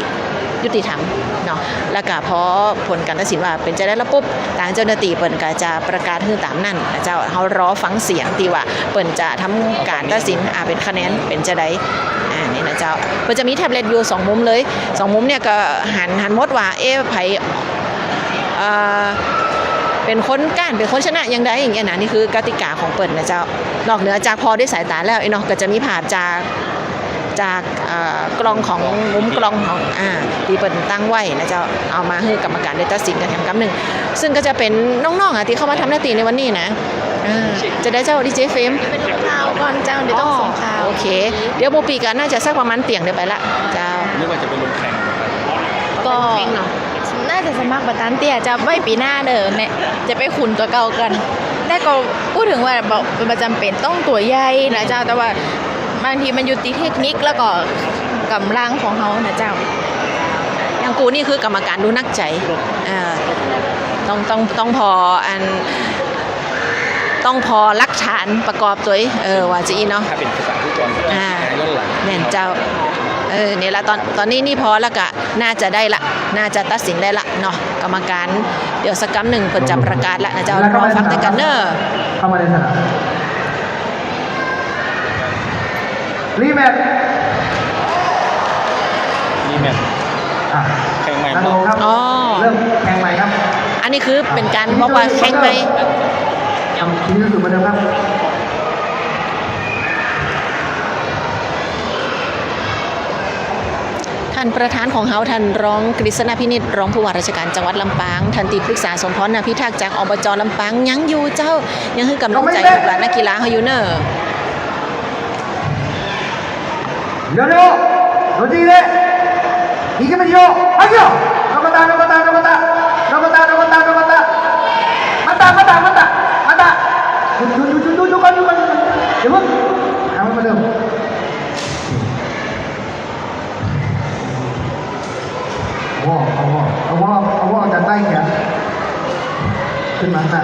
ยุติธรรมเนาะแล้วก็พอผลการตัดสินว่าเป็นจะได้แล้วปุ๊บทางเจ้าหน้าที่เปิ้นก็จะประกาศให้ตามนั่นนะเจ้าเฮารอฟังเสียงที่ว่าเปิ้นจะทำการตัดสินเป็นคะแนนเป็นจะได้นี่นะเจ้าเปิ้นจะมีแท็บเล็ตอยู่2 มุมเลย2 มุมเนี่ยก็หันหมดว่าไผเป็นคนก้านเป็นคนชนะยังได้อย่างเงี้ยนะนี่คือกติกาของเปิ้นนะเจ้านอกเหนือจากพอด้วยสายตาแล้วไอ้เนาะก็จะมีภาพจากกล้องของมุมกล้องของที่เปิดตั้งไว้นะเจ้าเอามาให้กรรมการได้ตัดสินกันแถมกำหนึ่งซึ่งก็จะเป็นน้องๆที่เข้ามาทำหน้าที่ในวันนี้นะจะได้เจ้าดีเจเฟม เป็นข่าวก่อนเจ้าเดี๋ยวต้องส่งข่าว โอเคเดี๋ยวโมปีกันน่าจะสักประมาณเตียงเดี๋ยวไปละเจ้า นึกว่าจะเป็นลงแข่ง ก็น่าจะสมัครประธานเตี้ยจะไม่ปีหน้าเด้อเนี่ยจะไปขุนตัวเก่ากันแต่ก็พูดถึงว่าบอกเป็นประจำเป็นต้องตัวใหญ่นะเจ้าแต่ว่าบางทีมันอยู่ที่เทคนิคแล้วก็กำลังของเขานะเจ้า อย่างกูนี่คือกรรมการดูนักใจต้องพอต้องพอลักฐานประกอบตัวว่าจะอีเนาะ ถ้าเป็นภาษาผู้กองย้อนหลัง แน่นเจ้าเนี่ยละตอนนี้นี่พอแล้วก็น่าจะได้ละน่าจะตัดสินได้ละเนาะกรรมการเดี๋ยวสักกำหนึ่งเพิ่นจะประกาศละนะเจ้ารอฟังแต่กันเนอะ เข้ามาในสนามรีแมตช์ แข่งใหม่ นักลงครับเริ่มแข่งใหม่ครับ อันนี้คือเป็นการบอกว่าแข่งใหม่ ทีนี้ก็คือเหมือนเดิมครับ ท่านประธานของเฮาท่านรองกฤษณพินิจรองผู้ว่าราชการจังหวัดลำปางท่านที่ปรึกษาสมพรนาพิทักษ์จากอบจลำปางยังอยู่เจ้ายังคือกำลังใจลูกหลานนักกีฬาเฮาอยู่เนอะ เดี๋ยวโดนจีเลยอีกไม่โยไอ้โยนกตามาตาดูกันเดี๋ยวมึงเอามาเร็วเอาว่าจากใต้แขนขึ้นมาค่ะ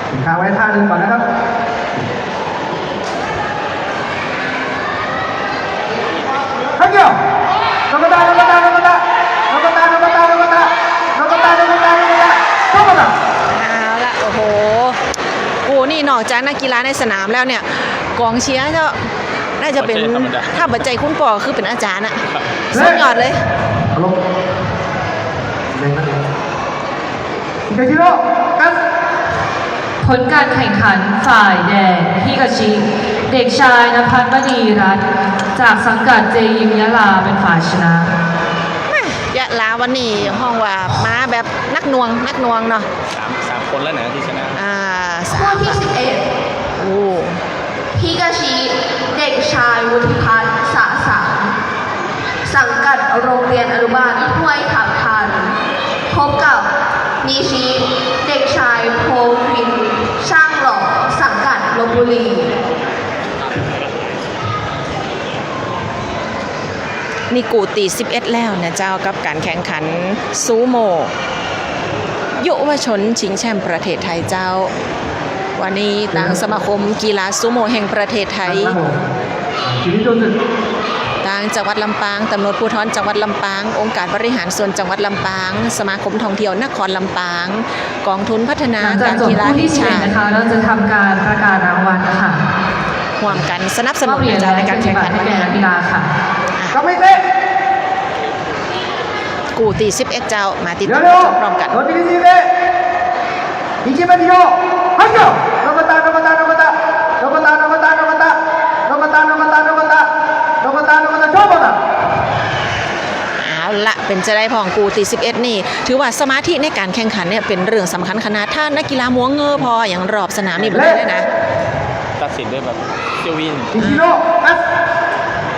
ถึงขาไว้ท่าหนึ่งก่อนนะครับฮักเกี่ยวนกตาเข้ามาเอาละโอ้โหกูนี่นอกจากนักกีฬาในสนามแล้วเนี่ยกองเชียร์เจ้าน่าจะเป็นถ้าบัจใจคุณปอคือเป็นอาจารย์อะสุดยอดเลย ฮัลโหลเล่นนะเกจิโร่กัส ผลการแข่งขันฝ่ายแดงฮิกาชิเด็กชายณภัทรมณีรัตน์จากสังกัดเจยิมยะลาเป็นฝ่ายชนะ ยะลาวันนี้ห้องว่ามาแบบนักนวงเนาะ สามคนแล้วนะที่ชนะ คู่ที่ โอ้ 11ฮิกาชิเด็กชายวุฒิพัฒน์สะสารสังกัดโรงเรียนอนุบาลห้วยขามทันพบกับนิชิเด็กชายโพครินช่างหล่อสังกัดลพบุรี นี่กูตี11แล้วนะเจ้ากับการแข่งขันซูโม่เยาวชนชิงแชมป์ประเทศไทยเจ้าวันนี้ทางสมาคมกีฬาซูโม่แห่งประเทศไทยทางจังหวัดลำปางตำรวจภูธรจังหวัดลำปางองค์การบริหารส่วนจังหวัดลำปางสมาคมท่องเที่ยวนครลำปางกองทุนพัฒนาการกีฬาแห่งชาตินะคะเราจะทำการประกาศรางวัลค่ะ ร่วมกันสนับสนุนในการแข่งขัน นักกีฬาค่ะ ก็ไม่เตะ กูตี11เจ้ามาติดตามชมพร้อมกัน Don't be easy deh. Ichi Medio. Hayo. Nogota. Coba tak? เอาละเป็นจะได้พองกูตี11นี่ถือว่าสมาธิในการแข่งขันเนี่ยเป็นเรื่องสำคัญขนาดถ้านักกีฬามัวเงอพออย่างรอบสนามนี่เป็นได้เลยนะ ตัดสินด้วยแบบเที่ยววิน Ichiro. Kas.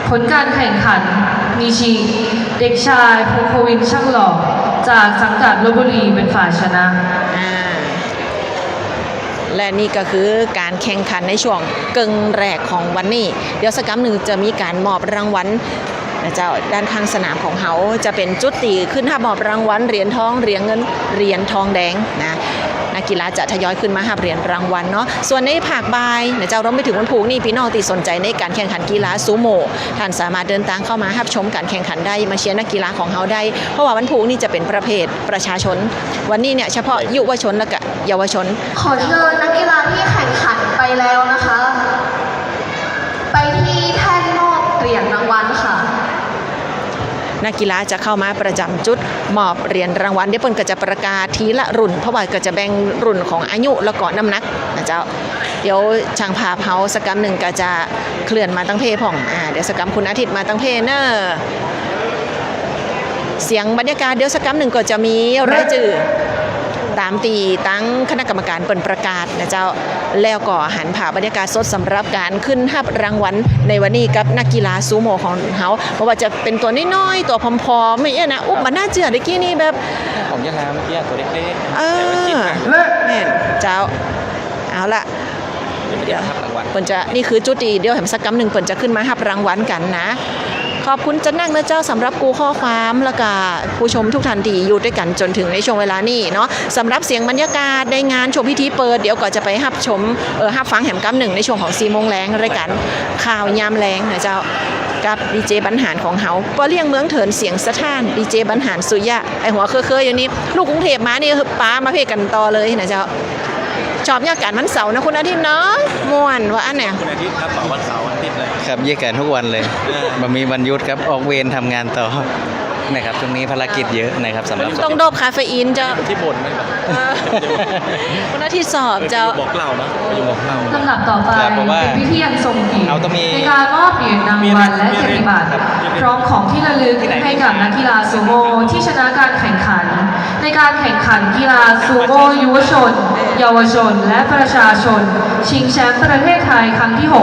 ผลการแข่งขันมีชีเด็กชายภูพวินช่างหล่อจากสังกัดลพบุรีเป็นฝ่ายชนะ และนี่ก็คือการแข่งขันในช่วงกึ่งแรกของวันนี้เดี๋ยวสักครั้งหนึ่งจะมีการมอบรางวัลนะเจ้าด้านข้างสนามของเขาจะเป็นจุดตีขึ้นห้ามอบรางวัลเหรียญทองเหรียญเงินเหรียญทองแดงนะนักกีฬาจะทยอยขึ้นมาหาเหรียญรางวัลเนาะส่วนในภาคบ่ายนะเจ้ารวมไปถึงวันพุธนี่พี่น้องที่สนใจในการแข่งขันกีฬาซูโม่ท่านสามารถเดินทางเข้ามารับชมการแข่งขันได้มาเชียร์นักกีฬาของเขาได้เพราะว่าวันพุธนี่จะเป็นประเภทประชาชนวันนี้เนี่ยเฉพาะยุวชนและก็เยาวชน ขอเชิญนักกีฬาที่แข่งขันไปแล้วนะคะ ไปที่แท่นมอบเหรียญรางวัลค่ะ นักกีฬาจะเข้ามาประจำจุดมอบเหรียญรางวัลเดี๋ยวเพิ่นก็จะประกาศทีละรุ่นเพราะว่าก็จะแบ่งรุ่นของอายุแล้วก็น้ำหนักนะเจ้าเดี๋ยวช่างภาพเฮาสกรรมหนึ่งก็จะเคลื่อนมาตั้งเพพ่องเดี๋ยวสกรรมคุณอาทิตย์มาตั้งเพเนอร์เสียงบรรยากาศเดี๋ยวสกรรมหนึ่งก็จะมีรายชื่อตามตีตั้งคณะกรรมการเปิดประกาศนะเจ้าแล้วก็หันผ่าบรรยากาศสดสำหรับการขึ้นรับรางวัลในวันนี้กับนักกีฬาซูโม่ของเขาเพราะว่าจะเป็นตัวน้อยๆตัวพอมๆไม่นะอุ๊บมันน่าเชื่อเมื่อกี้นี่แบบ ของยะลาเมื่อกี้ตัวเล็กๆ แม่นเจ้าเอาละ เดี๋ยวรับรางวัล เปิ่นจะนี่คือจุดดีเดี๋ยวแหมสักกำหนึ่งเปิ่นจะขึ้นมารับรางวัลกันนะขอบคุณจะนั่งนะเจ้าสำหรับกูข้อความแล้วก็ผู้ชมทุกท่านที่อยู่ด้วยกันจนถึงในช่วงเวลานี้เนาะสำหรับเสียงบรรยากาศในงานชมพิธีเปิดเดี๋ยวก็จะไปรับชมรับฟังแหมกำหนึ่งในช่วงของ4 โมงแรงรายการข่าวยามแรงนะเจ้ากับดีเจบรรหารของเฮาปอเลี้ยงเมืองเถินเสียงสะท้านดีเจบรรหารสุยะไอหัวเคยๆอยู่นี่ลูกกรุงเทพมานี่ป้ามาเพกันต่อเลยนะเจ้าชอบยากการวันเสาร์นะคุณอาทิตย์เนาะม่วนว่าอันเนี่ย คุณอาทิตย์ครับต่อวันเสาร์วันอาทิตย์เลย ครับเยี่ยกันทุกวันเลยมันมีวันหยุดครับออกเวรทำงานต่อนะครับช่วงนี้ภารกิจเยอะนะครับสำหรับ ต้องโดบคาเฟอีนเจ้า ที่บ่นไม่แบบ คุณอาทิตย์สอบเจ้า บอกเล่านะอยู่บอกเล่า ลำดับต่อไปเป็นพิธีอันทรงเกียรติในการมอบเหรียญรางวัลและเกียรติบัตรพร้อมของที่ระลึกให้กับนักกีฬาซูโม่ที่ชนะการแข่งขันในการแข่งขันกีฬาซูโม่ยุวชนเยาวชนและประชาชนชิงแชมป์ประเทศไทยครั้งที่ 6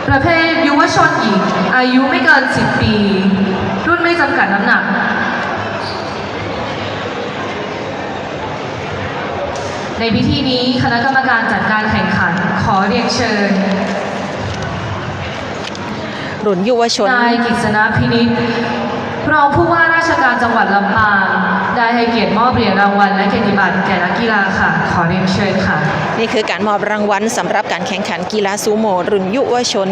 ประเภทยุวชนหญิงอายุไม่เกิน 10 ปี รุ่นไม่จำกัดน้ำหนักในพิธีนี้คณะกรรมการจัดการแข่งขันขอเรียนเชิญ รุ่นยุวชน นายกฤษณพินิจรองผู้ว่าราชการจังหวัดลำปางได้ให้เกียรติมอบเหรียญรางวัลและเกียรติบัตรแก่นักกีฬาค่ะขอเรียนเชิญค่ะ นี่คือการมอบรางวัลสำหรับการแข่งขันกีฬาซูโม่รุ่นยุวชน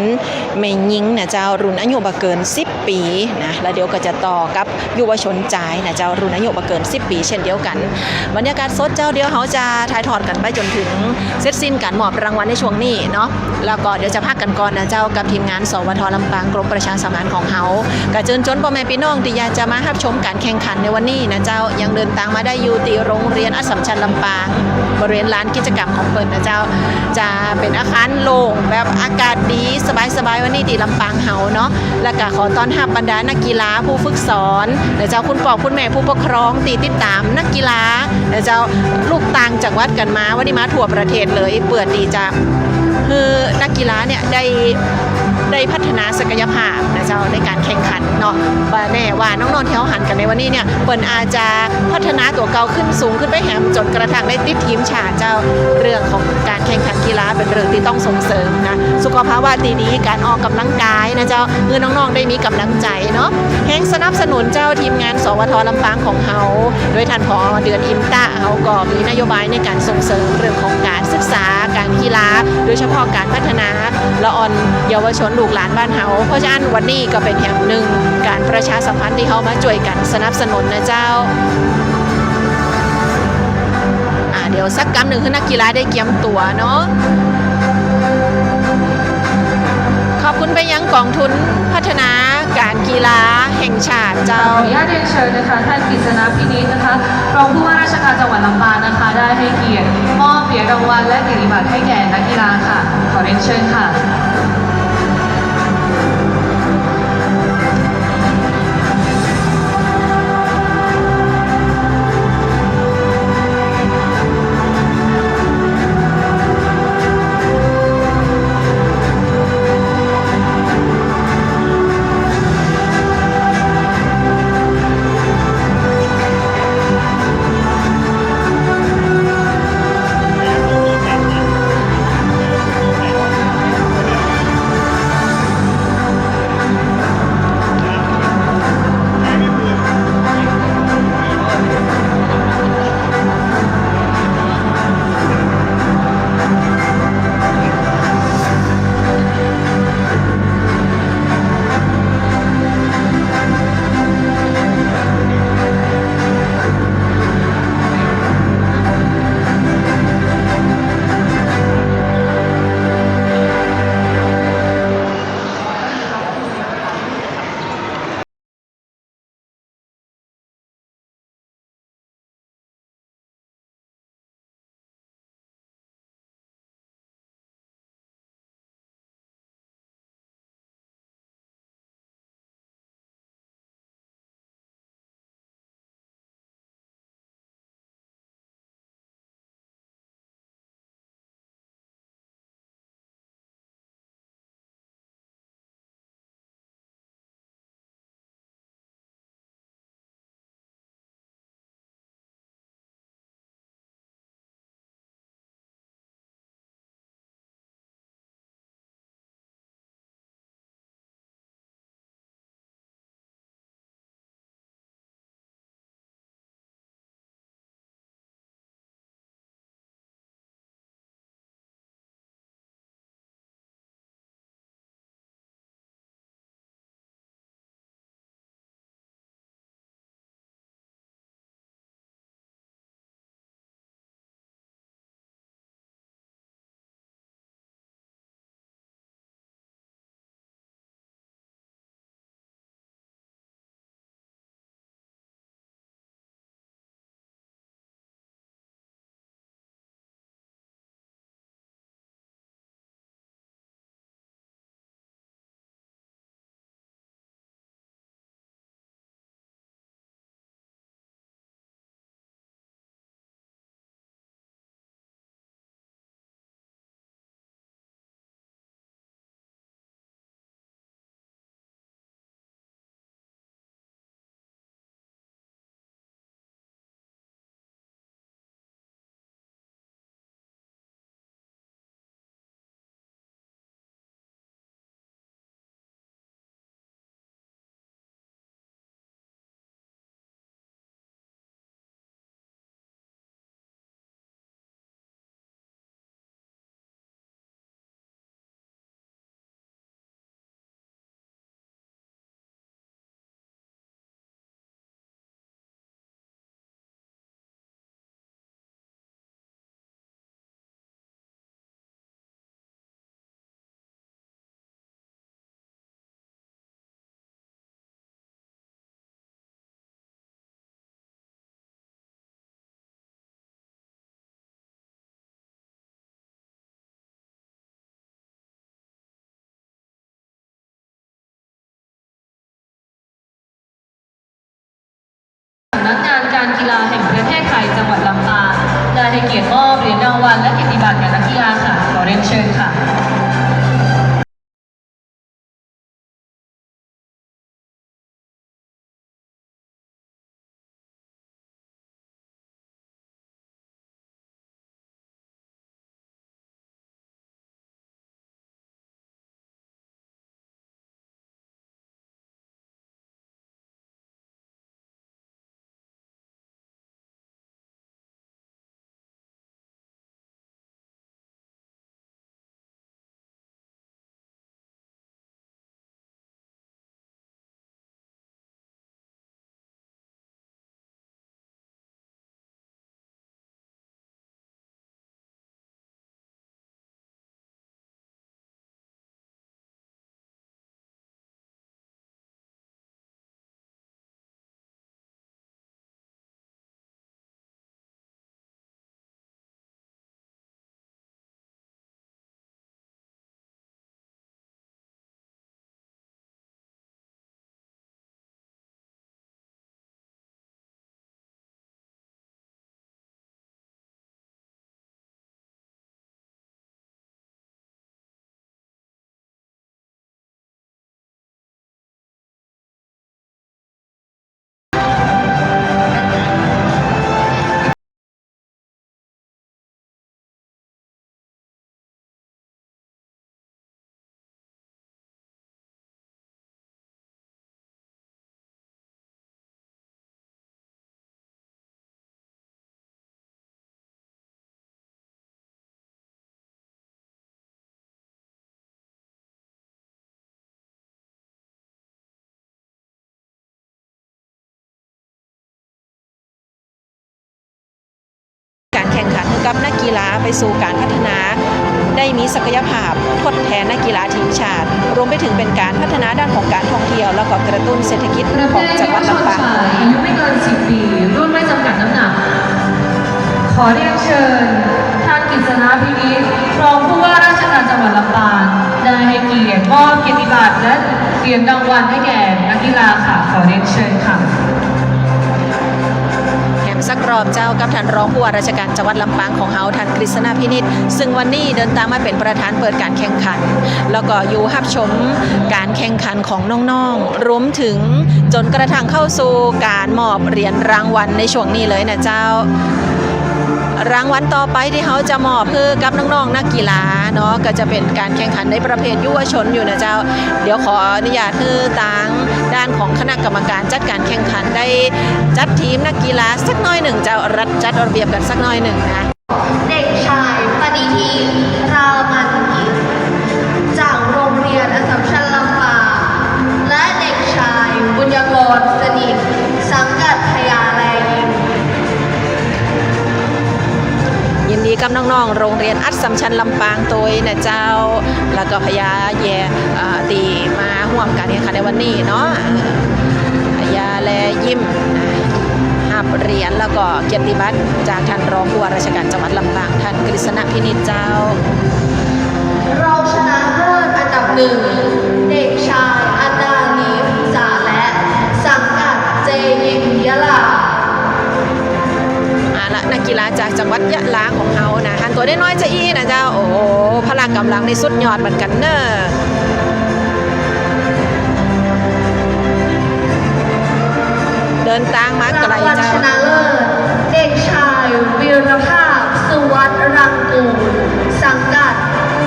ไม่ยิงนะเจ้ารุ่นอายุบ่เกิน10 ปีนะแล้วเดี๋ยวก็จะต่อกับยุวชนจ่ายนะเจ้ารุ่นอายุบ่เกิน10 ปีเช่นเดียวกันบรรยากาศสดเจ้าเดี๋ยวเขาจะถ่ายทอดกันไปจนถึงเสร็จสิ้นการมอบรางวัลในช่วงนี้เนาะแล้วก็เดี๋ยวจะพักกันก่อนนะเจ้ากับทีมงานสวทลำปางกรมประชาสัมพันธ์ของเขากระเจิญจนพ่อแม่พี่น้องที่อยากจะมารับชมการแข่งขันในวันนี้นะเจ้ายังเดินทางมาได้อยู่ที่โรงเรียนอัสสัมชัญลำปางบริเวณลานกิจกรรมของเปิ่นนะเจ้าจะเป็นอาคารโล่งแบบอากาศดีสบายๆวันนี้ที่ลำปางเฮาเนาะแล้วก็ขอต้อนรับบรรดานักกีฬาผู้ฝึกสอนนะเจ้าคุณพ่อคุณแม่ผู้ปกครองที่ติดตามนักกีฬานะเจ้าลูกต่างจังหวัดกันมาวันนี้มาทั่วประเทศเลยเปิดดีจะคือนักกีฬาเนี่ยได้พัฒนาศักยภาพนะเจ้าในการแข่งขันเนาะแน่ว่าน้องๆที่เขาหันกันในวันนี้เนี่ยเปิ่นอาจจะพัฒนาตัวเก่าขึ้นสูงขึ้นไปแหมจนกระทั่งได้ติดทีมชาติเจ้าเรื่องของการแข่งขันกีฬาเป็นเรื่องที่ต้องส่งเสริมนะสุขภาวะดีๆการออกกำลังกายนะเจ้าคือน้องๆได้มีกำลังใจเนาะแห่งสนับสนุนเจ้าทีมงานสวทลำปางของเขาโดยท่านผอ.เดือนอิมตะเขาก็มีนโยบายในการส่งเสริมเรื่องของการศึกษาการกีฬาโดยเฉพาะการพัฒนาละอ่อนเยาวชนลูกหลานบ้านเฮาเพราะฉะนั้นวันนี้ก็เป็นแห่งหนึ่งการประชาสัมพันธ์ที่เขามาช่วยกันสนับสนุนนะเจ้าเดี๋ยวสักกำหนึ่งคือนักกีฬาได้เกียมตัวเนาะขอบคุณไปยังกองทุน พัฒนาการกีฬาแห่งชาติเจ้า ขออนุญาตเรียนเชิญนะคะท่านกฤษณะพินิจนะคะรองผู้ว่าราชการจังหวัดลำปางนะคะได้ให้เกียรติมอบเหรียญรางวัลและเกียรติบัตรให้แก่นักกีฬาค่ะขอเรียนเชิญค่ะสำนักงานการกีฬาแห่งประเทศไทยจังหวัดลำปางได้ให้เกียรติมอบเหรียญรางวัลและเกียรติบัตรแก่นักกีฬาค่ะขอเรียนเชิญค่ะ กับนักกีฬาไปสู่การพัฒนาได้มีศักยภาพทดแทนนักกีฬาทีมชาติรวมไปถึงเป็นการพัฒนาด้านของการท่องเที่ยวแล้วก็กระตุ้นเศรษฐกิจของจังหวัดลำปาง อายุไม่เกิน 10 ปีรุ่นไม่จำกัดน้ำหนักขอเรียนเชิญท่านกฤษณาพินิจรองผู้ว่าราชการจังหวัดลำปางได้ให้เกียรติมอบเกียรติบัตรและเหรียญรางวัลให้แก่นักกีฬาค่ะขอเรียนเชิญค่ะ แถมสักรอบเจ้ากับท่านรองผู้ว่าราชการจังหวัดลำปางของเฮาท่านกฤษณาพินิจซึ่งวันนี้เดินทางมาเป็นประธานเปิดการแข่งขันแล้วก็อยู่รับชมการแข่งขันของน้องๆรวมถึงจนกระทั่งเข้าสู่การมอบเหรียญรางวัลในช่วงนี้เลยนะเจ้ารางวัลต่อไปที่เขาจะมอบคือกับน้องๆนักกีฬาเนาะก็จะเป็นการแข่งขันในประเภทยุวชนอยู่นะเจ้าเดี๋ยวขออนุญาตคือทางด้านของคณะกรรมการจัดการแข่งขันได้จัดทีมนักกีฬาสักน้อยหนึ่งเจ้าจัดระเบียบกันสักน้อยหนึ่งนะ เด็กชายปณิธีรามันกิจจากโรงเรียนอัสสัมชัญลำปางและเด็กชายบุญยกรสนิทสังกัดพญาแลยิม ยินดีกับน้องๆ โรงเรียนอัสสัมชัญลำปางตัวนะเจ้าแล้วก็พญาแย่ตีมาห่วมการแข่งขันในวันนี้เนาะพญาแลยิ้มหับเหรียญแล้วก็เกียรติบัตรจากท่านรองผู้ว่าราชการจังหวัดลำปางท่านกฤษณพินิจเจ้ารองชนะเลิศอันดับหนึ่งเด็กชายอันดาลีสาและสังกัดเจยิมยะลาละนักกีฬาจากจังหวัดยะลาของเขานะหันตัวได้น้อยจะอี้นะเจ้าโอ้พละกำลังในสุดยอดเหมือนกันเนอะเดินทางมาไกลเจ้าชนะเลิศเด็กชายวีรภาพสุวัฒน์รังกูลสังกัด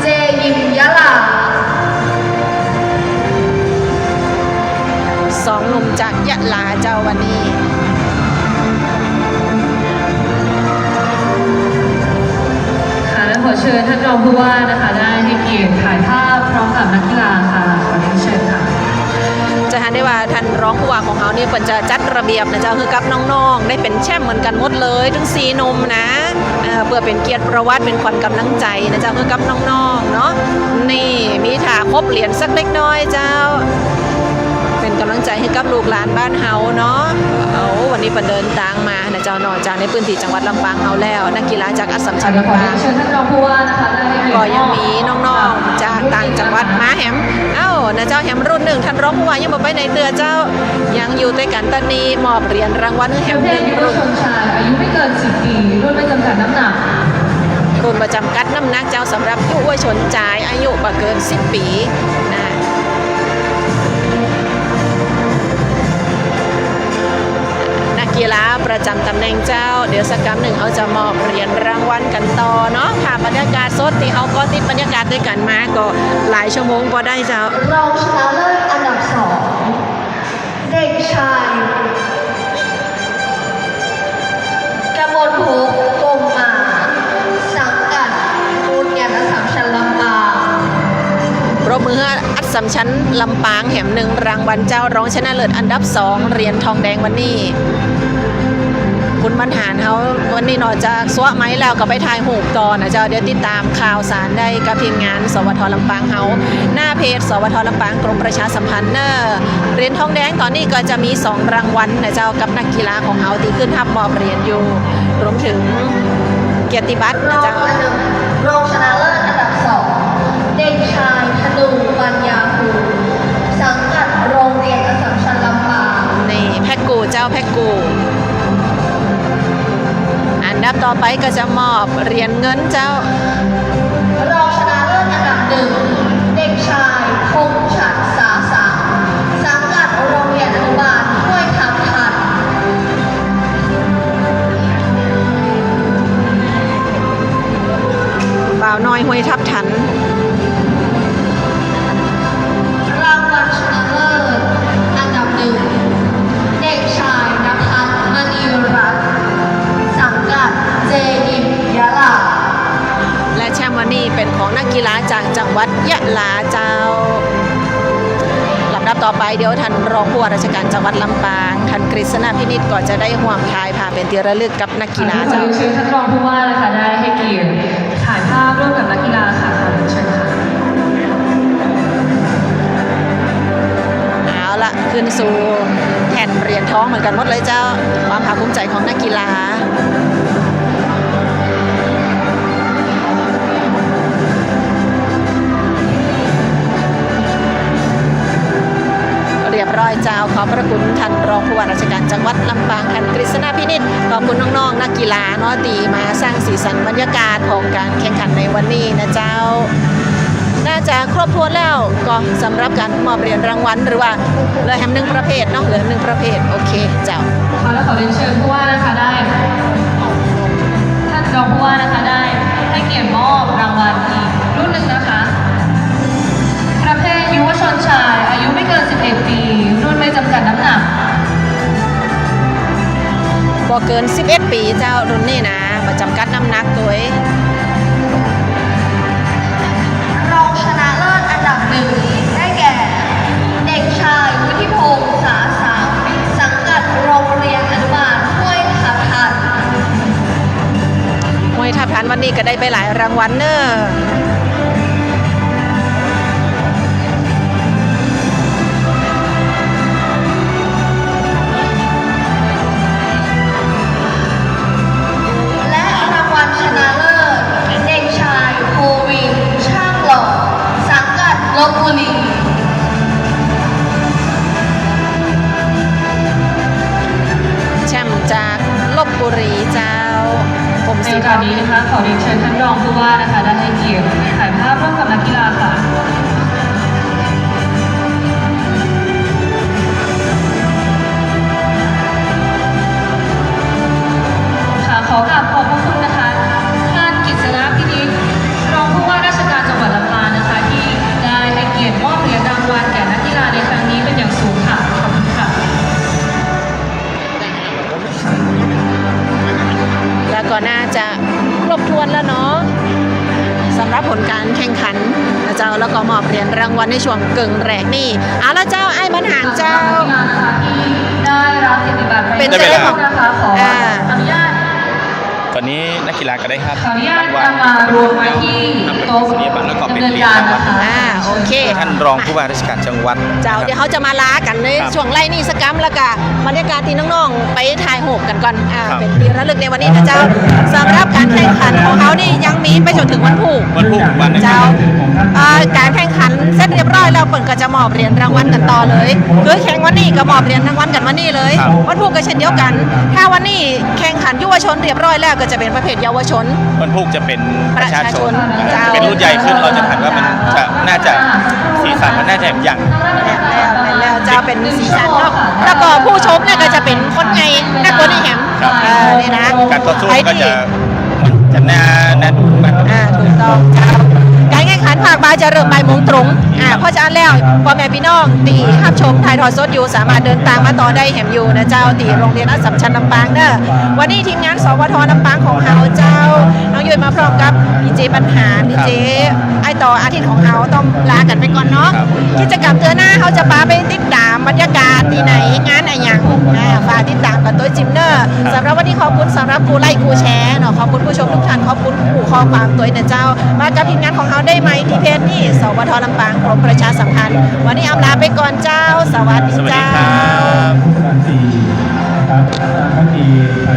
เจยิมยะลาสองหนุ่มจากยะลาเจ้าวันนี้และขอเชิญท่านรองผู้ว่านะคะได้ให้เกียรติถ่ายภาพพร้อมกับนักกีฬาค่ะขอเรียนเชิญค่ะจะเห็นได้ว่าท่านรองผู้ว่าของเขาเนี่ยเปิดจะจัดระเบียบนะเจ้าคือกับน้องๆได้เป็นแชมป์เหมือนกันหมดเลยทั้ง4 หนุ่มนะเพื่อเป็นเกียรติประวัติเป็นขวัญกำลังใจนะเจ้าคือกับน้องๆเนาะนี่มีถาครบเหรียญสักเล็กน้อยเจ้าเป็นกำลังใจให้กับลูกหลานบ้านเฮาเนาะวันนี้เปิดเดินทางมานะเจ้านอกจากในพื้นที่จังหวัดลำปางเฮาแล้วนักกีฬาจากอัสสัมชัญลำปางก็ยังมีน้องๆจากต่างจังหวัดมาแหมนะเจ้าแหมรุ่นหนึ่งท่านรองผู้ว่ายังบอกไปในเตือเจ้ายังอยู่ด้วยกันตอนนี้มอบเหรียญรางวัลให้แหม1 รุ่นอายุไม่เกิน 10 ปีรุ่นไม่จำกัดน้ำหนักรุ่นประจำกัดน้ำหนักเจ้าสำหรับยุวชนชายอายุบ่เกิน10 ปีนะนักกีฬาประจำตำแหน่งเจ้าเดี๋ยวสักครั้งหนึ่งเขาจะมอบเหรียญรางวัลกันต่อเนาะค่ะบรรยากาศสดที่เขาก็ติดบรรยากาศด้วยกันมาก็หลายชั่วโมงพอได้เจ้ารองชนะเลิศอันดับ2เด็กชายกมลภพกรมมาสังกัดโรงเรียนอัสสัมชัญลำปางปรบมืออัสสัมชัญลำปางแหม1 รางวัลเจ้ารองชนะเลิศอันดับ2เหรียญทองแดงวันนี้คุณบรรหารเขาวันนี้นอกจากสวะไม้แล้วก็ไปถ่ายหูปต่อนะเจ้าเดี๋ยวติดตามข่าวสารได้กับทีมงานสวทลำปางเฮาหน้าเพจสวทลำปางกรมประชาสัมพันธ์เหรียญทองแดงตอนนี้ก็จะมี2 รางวัลนะเจ้ากับนักกีฬาของเฮาที่ขึ้นทับมอบเหรียญอยู่รวมถึงเกียรติบัตรนะเจ้ารองชนะเลิศอันดับ2เด็กชายธนูปัญญาภูสังกัดโรงเรียนอัสสัมชัญลำปางนี่แพ็กกูเจ้าแพ็กกูอันดับต่อไปก็จะมอบเหรียญเงินเจ้ารองชนะเลิศอันดับ1เด็กชายพงษ์ฉัตรสาสาสังกัดโรงเรียนอนุบาลห้วยทับทันบ่าวน้อยห้วยทับทันรางวัลชนะเลิศอันดับ1เด็กชายณภัทรมณีรัตน์สังกัดเจยิมยะลาและแชมป์วันนี้เป็นของนักกีฬาจากจังหวัด ท่านรองผู้ว่าราชการจังหวัดลำปางท่านกฤษณพินิจก็จะได้ห่วงถ่ายภาพเป็นที่ระลึกกับนักกีฬา ขอ เจ้า เรียนเชิญท่านรองผู้ว่านะคะได้ให้เกียรติถ่ายภาพร่วมกับนักกีฬาค่ะขอเรียนเชิญค่ะ เอาละขึ้นสู่แผ่นเหรียญทองเหมือนกันหมดเลยเจ้าความภาคภูมิใจของนักกีฬาเรียบร้อยเจ้าขอบพระคุณท่านรองผู้ว่าราชการจังหวัดลำปางท่านกฤษณพินิจขอบคุณน้องๆนักกีฬาเนาะตีมาสร้างสีสันบรรยากาศของการแข่งขันในวันนี้นะเจ้าน่าจะครบถ้วนแล้วก็สำหรับการมอบเหรียญรางวัลหรือว่าเหลือแฮมหนึ่งประเภทเนาะเหลือหนึ่งประเภทโอเคเจ้า ค่ะแล้วขอเรียนเชิญผู้ว่านะคะได้ท่านรองผู้ว่านะคะได้ให้เกียรติมอบรางวัลอีกรุ่นหนึ่งนะคะประเภทยุวชนชายอายุไม่เกิน 11 ปี รุ่นไม่จำกัดน้ำหนัก บ่เกิน 11 ปีเจ้ารุ่นนี้นะมาจำกัดน้ำหนักตัวเอง รองชนะเลิศอันดับหนึ่งได้แก่ เด็กชายวุฒิพงษ์สาสามสังกัดโรงเรียนอนุบาลห้วยทับทัน มวยทัพทันวันนี้ก็ได้ไปหลายรางวัลเนอะและรางวัลชนะเลิศเด็กชายโควินช่างหล่อสังกัดลพบุรี แชมป์จากลพบุรีเจ้าผม ใน สี โอ ท กา อ ส ง นี้นะคะขอเรียนเชิญท่านรองผู้ว่านะคะได้ให้เกียรติถ่ายภาพร่วมกับนักกีฬาค่ะค่ะขอกราบขอบพระคุณนะคะท่านกฤษณพินิจรองผู้ว่าราชการจังหวัดลำปางนะคะที่ได้ให้เกียรติมอบเหรียญรางวัลแก่นักกีฬาในครั้งนี้เป็นอย่างสูงค่ะขอบคุณค่ะ แล้วก็น่าจะครบถ้วนแล้วเนาะสำหรับผลการแข่งขันนะเจ้าแล้วก็มอบเหรียญรางวัลในช่วงเกิงแรกนี่เอาละเจ้าไอ้บรรหารเจ้า ได้รับเกียรติบัตร เป็นจะได้ของ นะคะขออนุญาต ตอนนี้นักกีฬาก็ได้ครับ ขออนุญาตนำมารวมไว้ที่โต๊ะ นียบัตรแล้วก็เป็น ดำเนิน เหรียญ การ รางวัล นะคะ โอเค ท่านรองผู้ว่าราชการจังหวัด เจ้าเดี๋ยวเขาจะมาล้ากันใน ครับ ช่วงไล่นี่สกรรมแล้วก็บรรยากาศที่น้องๆไปถ่ายโหกกันก่อน ครับ เป็นที่ระลึกในวันนี้นะเจ้าสำหรับการแข่งขันของเขานี่ยังมีไปจนถึงวันพุธ วันพุธวันหนึง เจ้าการแข่งขันเสร็จเรียบร้อยแล้วเปิดก็จะมอบเหรียญรางวัลกันต่อเลยคือแข่งวันนี้ก็มอบเหรียญรางวัลกันวันนี้เลย ครับ วันพุธก็เช่นเดียวกัน ถ้าวันนี้แข่งขันเยาวชนเรียบร้อยแล้วก็จะเป็นประเภทเยาวชน วันพุธจะเป็นประชาชน เจ้า เป็นรุ่นใหญ่ขึ้นเราจะถัดว่ามันจะน่าจะสีสันมันน่าจะอย่าง แล้วจะเป็นสีสันเนาะแล้วก็ผู้ชมเนี่ยก็จะเป็นคนไงนักบอลนี่แฮม ครับ นี่นะ การต่อสู้ ไอ้ ก็ ที่ จะน่าดูมาก ถูกต้องเจ้าการแข่งขันภาคบ่ายจะเริ่มบ่ายโมงตรงเพราะฉะนั้นแล้วพ่อแม่พี่น้องตีรับชมถ่ายทอดสดอยู่สามารถเดินทางมาต่อได้แหมอยู่นะเจ้าตีโรงเรียนอัสสัมชัญลำปางเด้อวันนี้ทีมงานสวทลำปางของเฮาเจ้าน้องยุ้ยมาพร้อมกับดีเจปัญหาดีเจไอต่ออาทิตย์ของเฮาต้องลากันไปก่อนเนาะกิจกรรมเตือนหน้าเขาจะพาไปติดตามบรรยากาศที่ไหนงานอะไรอย่างฝากติดตามกันตัวจิมเนอร์สำหรับวันนี้ขอบคุณสำหรับผู้ไลค์ผู้แชร์เนาะขอบคุณผู้ชมทุกท่านขอบคุณผู้ข้อความตัวนะเจ้ามากับทีมงานของเราได้ไหมที่เพจนี่สวทลำปางกรมประชาสัมพันธ์วันนี้อำลาไปก่อนเจ้า สวัสดี สวัสดี เจ้า ครับ ผู้การ4นะครับท่านทีไป